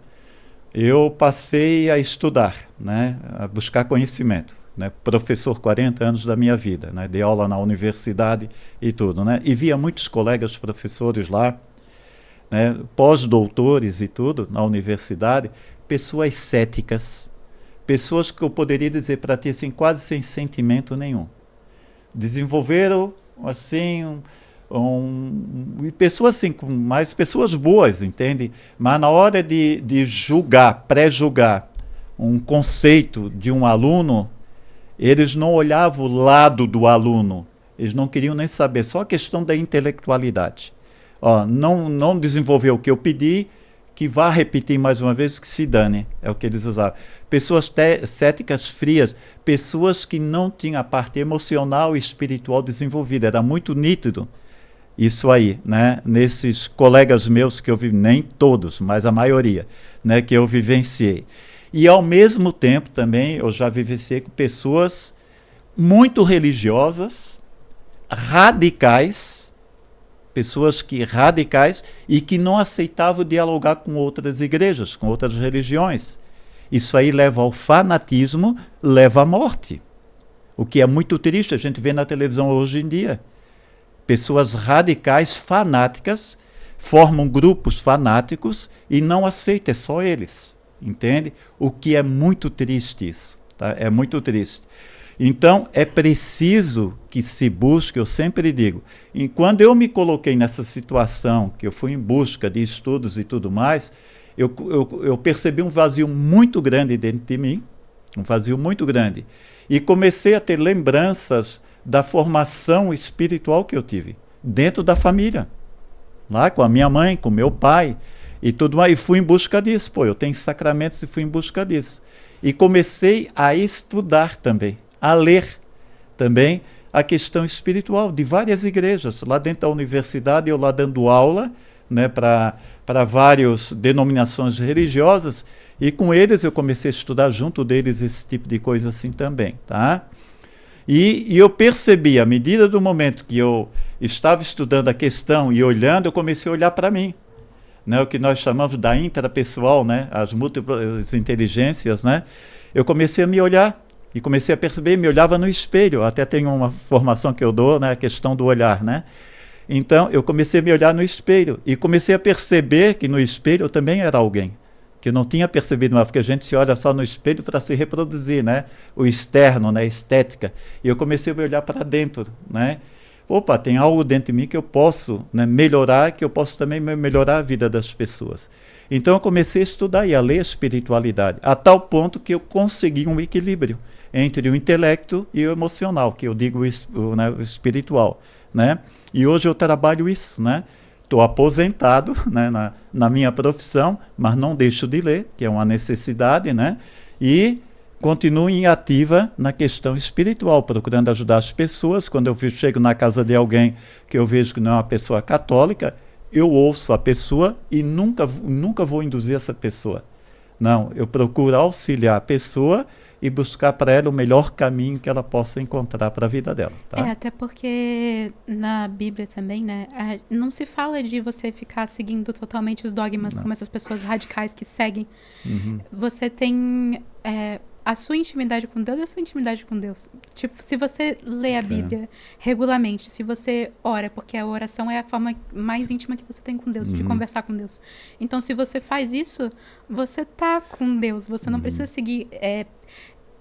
Eu passei a estudar, né? A buscar conhecimento. Né? Professor 40 anos da minha vida, né? Dei aula na universidade e tudo, né? E via muitos colegas professores lá, né? Pós-doutores e tudo, na universidade, pessoas céticas, pessoas que eu poderia dizer para ti assim, quase sem sentimento nenhum. Desenvolveram, assim, e pessoas assim, mais pessoas boas, entende? Mas na hora de julgar, pré-julgar um conceito de um aluno, eles não olhavam o lado do aluno, eles não queriam nem saber, só a questão da intelectualidade. Ó, não desenvolveu o que eu pedi, que vá repetir mais uma vez, que se dane, é o que eles usavam. Pessoas céticas, frias, pessoas que não tinham a parte emocional e espiritual desenvolvida, era muito nítido isso aí, né? Nesses colegas meus que eu vi, nem todos, mas a maioria, né? Que eu vivenciei. E ao mesmo tempo também eu já vivenciei com pessoas muito religiosas, radicais, pessoas que radicais e que não aceitavam dialogar com outras igrejas, com outras religiões. Isso aí leva ao fanatismo, leva à morte. O que é muito triste, a gente vê na televisão hoje em dia. Pessoas radicais, fanáticas, formam grupos fanáticos e não aceitam, é só eles. Entende? O que é muito triste isso. Tá? É muito triste. Então, é preciso que se busque, eu sempre digo, e quando eu me coloquei nessa situação, que eu fui em busca de estudos e tudo mais, eu percebi um vazio muito grande dentro de mim, um vazio muito grande, e comecei a ter lembranças da formação espiritual que eu tive, dentro da família, lá com a minha mãe, com meu pai, e tudo mais, e fui em busca disso, eu tenho sacramentos e fui em busca disso. E comecei a estudar também, a ler também a questão espiritual de várias igrejas. Lá dentro da universidade, eu lá dando aula, né, para várias denominações religiosas, e com eles eu comecei a estudar junto deles esse tipo de coisa assim também. Tá? E eu percebi, à medida do momento que eu estava estudando a questão e olhando, eu comecei a olhar para mim. Né, o que nós chamamos da intrapessoal, né, as múltiplas inteligências, né, eu comecei a me olhar e comecei a perceber, me olhava no espelho, até tem uma formação que eu dou, né, a questão do olhar, né, então eu comecei a me olhar no espelho e comecei a perceber que no espelho eu também era alguém, que eu não tinha percebido, mas porque a gente se olha só no espelho para se reproduzir, né, o externo, né, a estética, e eu comecei a me olhar para dentro, né, opa, tem algo dentro de mim que eu posso, né, melhorar, que eu posso também melhorar a vida das pessoas. Então eu comecei a estudar e a ler a espiritualidade, a tal ponto que eu consegui um equilíbrio entre o intelecto e o emocional, que eu digo né, o espiritual. Né? E hoje eu trabalho isso, né? Estou aposentado, né, na minha profissão, mas não deixo de ler, que é uma necessidade, né? E continuo em ativa na questão espiritual, procurando ajudar as pessoas. Quando eu chego na casa de alguém que eu vejo que não é uma pessoa católica, eu ouço a pessoa e nunca vou induzir essa pessoa. Não, eu procuro auxiliar a pessoa e buscar para ela o melhor caminho que ela possa encontrar para a vida dela. Tá? Até porque na Bíblia também, né, não se fala de você ficar seguindo totalmente os dogmas como essas pessoas radicais que seguem. Uhum. Você tem a sua intimidade com Deus e a sua intimidade com Deus. Tipo, se você lê a Bíblia regularmente, se você ora, porque a oração é a forma mais íntima que você tem com Deus, de conversar com Deus. Então, se você faz isso, você tá com Deus. Você não precisa seguir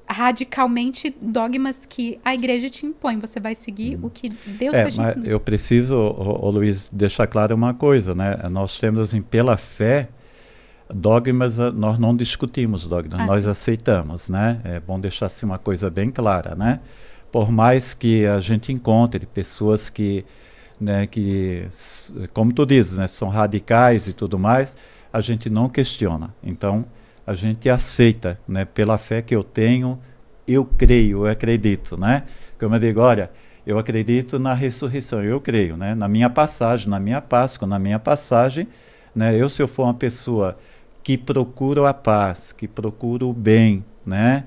radicalmente dogmas que a igreja te impõe. Você vai seguir o que Deus está te ensinando. Eu preciso, Luiz, deixar claro uma coisa, né? Nós temos, assim, pela fé, dogmas, nós não discutimos dogmas, nós aceitamos, né? É bom deixar assim uma coisa bem clara, né? Por mais que a gente encontre pessoas que, né, que, como tu dizes, né, são radicais e tudo mais, a gente não questiona. Então, a gente aceita, né? Pela fé que eu tenho, eu creio, eu acredito, né? Como eu digo, olha, eu acredito na ressurreição, eu creio, né? Na minha passagem, na minha Páscoa, na minha passagem, né? Se eu for uma pessoa que procuro a paz, que procuro o bem, né?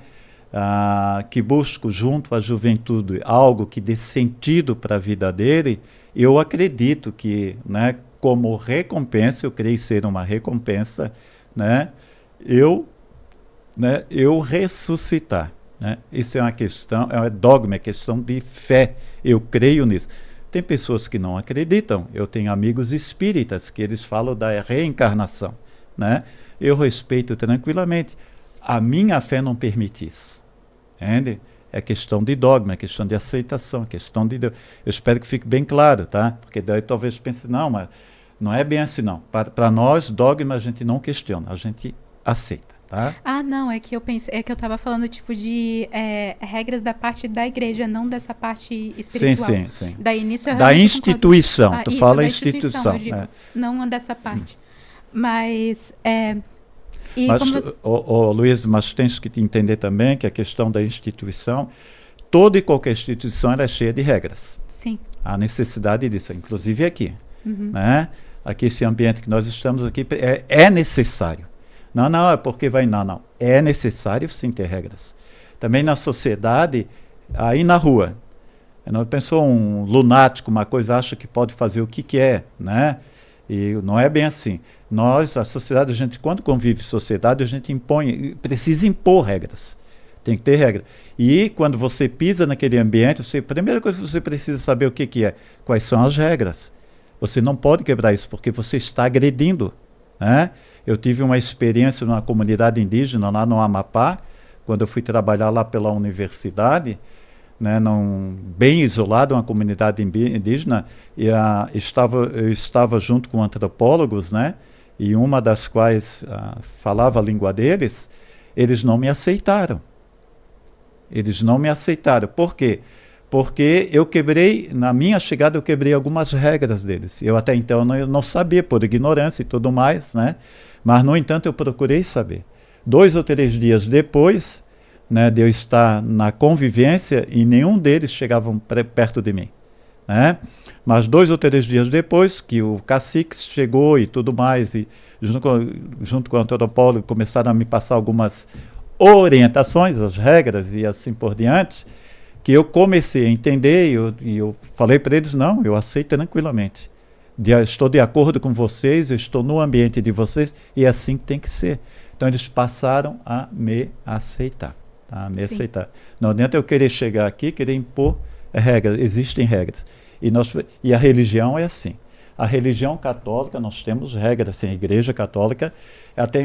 Que busco junto à juventude algo que dê sentido para a vida dele, eu acredito que, né, como recompensa, eu creio ser uma recompensa, né, eu ressuscitar. Né? Isso é uma questão, é um dogma, é questão de fé. Eu creio nisso. Tem pessoas que não acreditam. Eu tenho amigos espíritas que eles falam da reencarnação. Né? Eu respeito tranquilamente. A minha fé não permite isso. Entende? É questão de dogma, é questão de aceitação, é questão de Deus. Eu espero que fique bem claro, tá? Porque daí talvez pense, não, mas não é bem assim, não. Para nós, dogma a gente não questiona, a gente aceita. Tá? Não, é que eu pensei, é que eu estava falando tipo de regras da parte da igreja, não dessa parte espiritual. Sim. Daí nisso eu da instituição, tu fala instituição. Eu digo, não dessa parte. Mas Luiz, mas tens que entender também que a questão da instituição, toda e qualquer instituição ela é cheia de regras. Sim. Há necessidade disso, inclusive aqui. Né? Aqui esse ambiente que nós estamos aqui é necessário. Não, é porque vai... Não. É necessário sim ter regras. Também na sociedade, aí na rua. Não pensou um lunático, uma coisa, acha que pode fazer o que quer, né? E não é bem assim. Nós, a sociedade, a gente, quando convive em sociedade, a gente precisa impor regras. Tem que ter regra. E quando você pisa naquele ambiente, a primeira coisa que você precisa saber o que é. Quais são as regras. Você não pode quebrar isso, porque você está agredindo. Né? Eu tive uma experiência numa comunidade indígena lá no Amapá, quando eu fui trabalhar lá pela universidade, né, bem isolado, uma comunidade indígena, e eu estava junto com antropólogos, né, e uma das quais falava a língua deles. Eles não me aceitaram. Por quê? Porque na minha chegada eu quebrei algumas regras deles. Eu até então não sabia, por ignorância e tudo mais, né? Mas, no entanto, eu procurei saber. 2 ou 3 dias depois, né, de eu estar na convivência, e nenhum deles chegavam perto de mim. Né? Mas 2 ou 3 dias depois, que o cacique chegou e tudo mais, e junto com o antropólogo começaram a me passar algumas orientações, as regras e assim por diante, que eu comecei a entender, e eu falei para eles, não, eu aceito tranquilamente. Estou de acordo com vocês, eu estou no ambiente de vocês, e é assim que tem que ser. Então eles passaram a me aceitar. Tá? Aceitar. Não adianta eu querer chegar aqui, querer impor regras, existem regras. E a religião é assim. A religião católica, nós temos regras, assim, a igreja católica,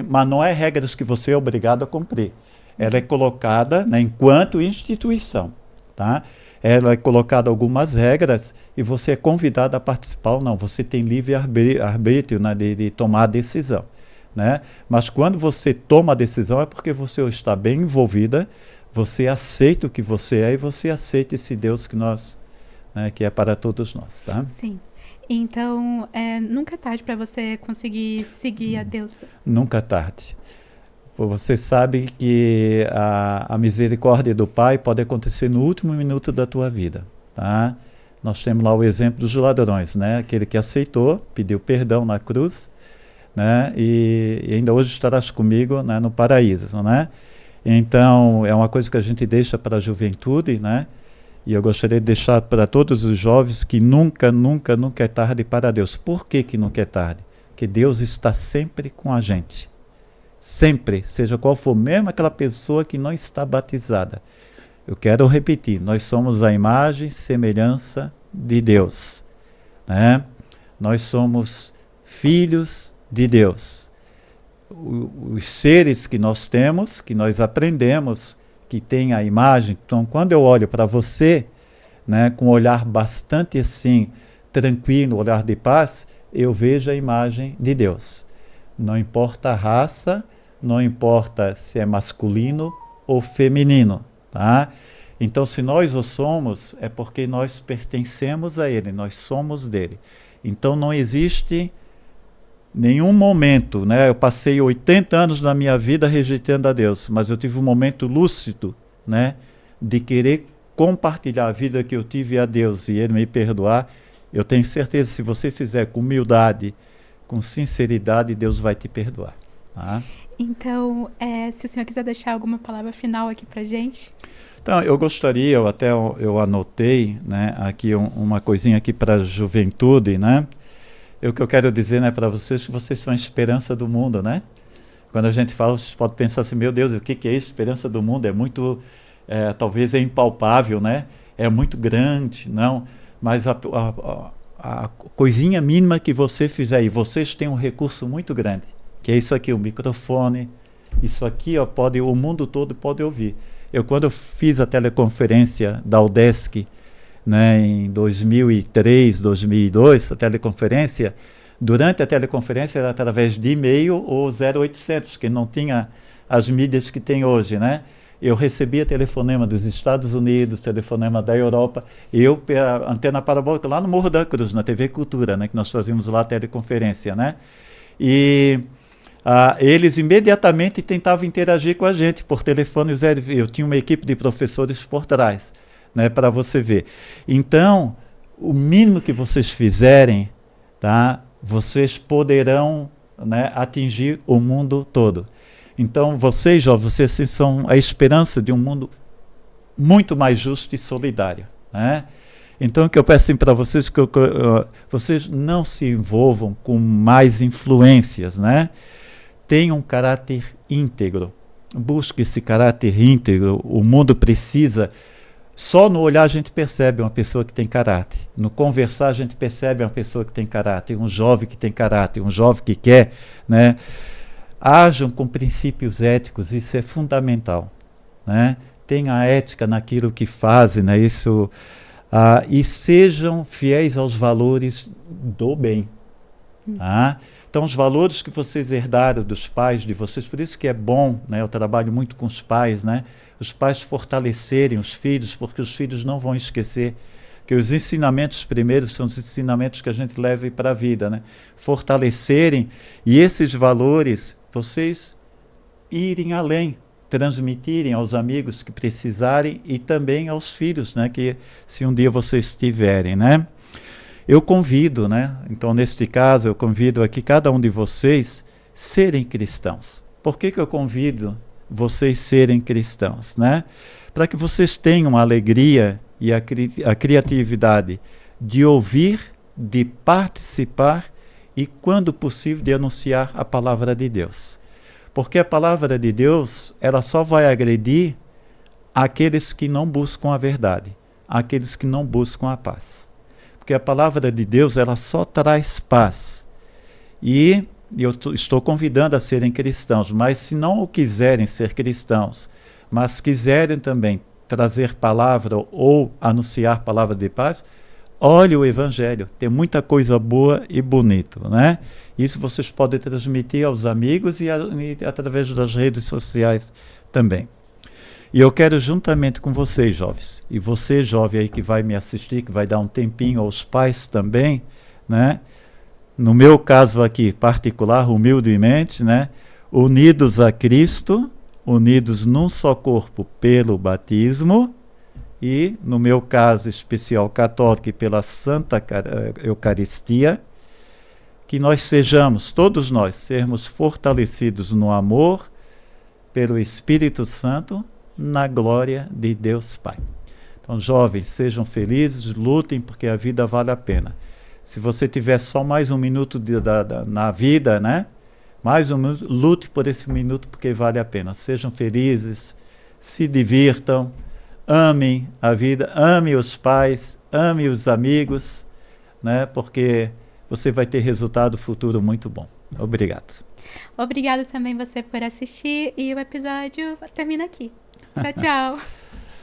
mas não é regras que você é obrigado a cumprir. Ela é colocada, né, enquanto instituição. Tá? Ela é colocada algumas regras e você é convidado a participar ou não. Você tem livre arbítrio, né, de tomar a decisão. Né? Mas quando você toma a decisão é porque você está bem envolvida, você aceita o que você é e você aceita esse Deus que que é para todos nós. Tá? Sim. Então, nunca é tarde para você conseguir seguir a Deus? Nunca é tarde. Você sabe que a misericórdia do Pai pode acontecer no último minuto da tua vida. Tá? Nós temos lá o exemplo dos ladrões, né? Aquele que aceitou, pediu perdão na cruz, né? E ainda hoje estarás comigo, né, no paraíso. Né? Então, é uma coisa que a gente deixa para a juventude, né? E eu gostaria de deixar para todos os jovens que nunca é tarde para Deus. Por que nunca é tarde? Porque Deus está sempre com a gente. Sempre, seja qual for, mesmo aquela pessoa que não está batizada. Eu quero repetir, nós somos a imagem e semelhança de Deus. Né? Nós somos filhos de Deus. Os seres que nós temos, que nós aprendemos, que tem a imagem. Então, quando eu olho para você, né, com um olhar bastante assim, tranquilo, olhar de paz, eu vejo a imagem de Deus. Não importa a raça, não importa se é masculino ou feminino. Tá? Então, se nós o somos, é porque nós pertencemos a Ele, nós somos dele. Então, não existe nenhum momento, né? Eu passei 80 anos da minha vida rejeitando a Deus, mas eu tive um momento lúcido, né, de querer compartilhar a vida que eu tive a Deus e Ele me perdoar. Eu tenho certeza, se você fizer com humildade, com sinceridade, Deus vai te perdoar. Tá? Então, se o senhor quiser deixar alguma palavra final aqui pra gente. Então, eu gostaria, eu anotei, né, aqui uma coisinha aqui para a juventude, né? O que eu quero dizer, né, para vocês, que vocês são a esperança do mundo, né? Quando a gente fala, vocês podem pensar assim, meu Deus, o que é isso? Esperança do mundo? É muito, talvez é impalpável, né? É muito grande, não? Mas a coisinha mínima que você fizer aí, vocês têm um recurso muito grande, que é isso aqui, o microfone, isso aqui, ó, o mundo todo pode ouvir. Quando eu fiz a teleconferência da UDESC, né, em 2003, 2002, a teleconferência, durante a teleconferência era através de e-mail ou 0800, que não tinha as mídias que tem hoje, né? Eu recebia telefonema dos Estados Unidos, telefonema da Europa, pela antena parabólica lá no Morro da Cruz, na TV Cultura, né, que nós fazíamos lá a teleconferência, né? E eles imediatamente tentavam interagir com a gente por telefone. Eu tinha uma equipe de professores por trás, né, para você ver. Então, o mínimo que vocês fizerem, tá, vocês poderão, né, atingir o mundo todo. Então, vocês, vocês são a esperança de um mundo muito mais justo e solidário, né? Então, o que eu peço para vocês, que vocês não se envolvam com mais influências, né? Tenha um caráter íntegro. Busque esse caráter íntegro. O mundo precisa. Só no olhar a gente percebe uma pessoa que tem caráter. No conversar a gente percebe uma pessoa que tem caráter. Um jovem que tem caráter. Um jovem que quer, né? Ajam com princípios éticos. Isso é fundamental, né? Tenha ética naquilo que fazem, né? Isso, e sejam fiéis aos valores do bem. Tá? Então, os valores que vocês herdaram dos pais de vocês, por isso que é bom, né? Eu trabalho muito com os pais, né? Os pais fortalecerem os filhos, porque os filhos não vão esquecer que os ensinamentos primeiros são os ensinamentos que a gente leva para a vida, né? Fortalecerem, e esses valores, vocês irem além, transmitirem aos amigos que precisarem e também aos filhos, né? Que se um dia vocês tiverem, né? Eu convido, né? Então, neste caso, eu convido aqui cada um de vocês serem cristãos. Por que eu convido vocês serem cristãos, né? Para que vocês tenham a alegria e a criatividade de ouvir, de participar e, quando possível, de anunciar a palavra de Deus. Porque a palavra de Deus, ela só vai agredir aqueles que não buscam a verdade, aqueles que não buscam a paz. Porque a palavra de Deus, ela só traz paz. E eu estou convidando a serem cristãos, mas se não quiserem ser cristãos, mas quiserem também trazer palavra ou anunciar palavra de paz, olhe o Evangelho, tem muita coisa boa e bonita, né? Isso vocês podem transmitir aos amigos e através das redes sociais também. E eu quero, juntamente com vocês, jovens, e você, jovem aí que vai me assistir, que vai dar um tempinho aos pais também, né? No meu caso aqui, particular, humildemente, né? Unidos a Cristo, unidos num só corpo pelo batismo, e, no meu caso especial católico, e pela Santa Eucaristia, que nós sejamos, todos nós, sermos fortalecidos no amor pelo Espírito Santo, na glória de Deus Pai. Então, jovens, sejam felizes, lutem, porque a vida vale a pena. Se você tiver só mais um minuto na vida, né? Mais um minuto, lute por esse minuto, porque vale a pena. Sejam felizes, se divirtam, amem a vida, amem os pais, amem os amigos, né? Porque você vai ter resultado futuro muito bom. Obrigado. Obrigado também você por assistir, e o episódio termina aqui. Tchau, tchau.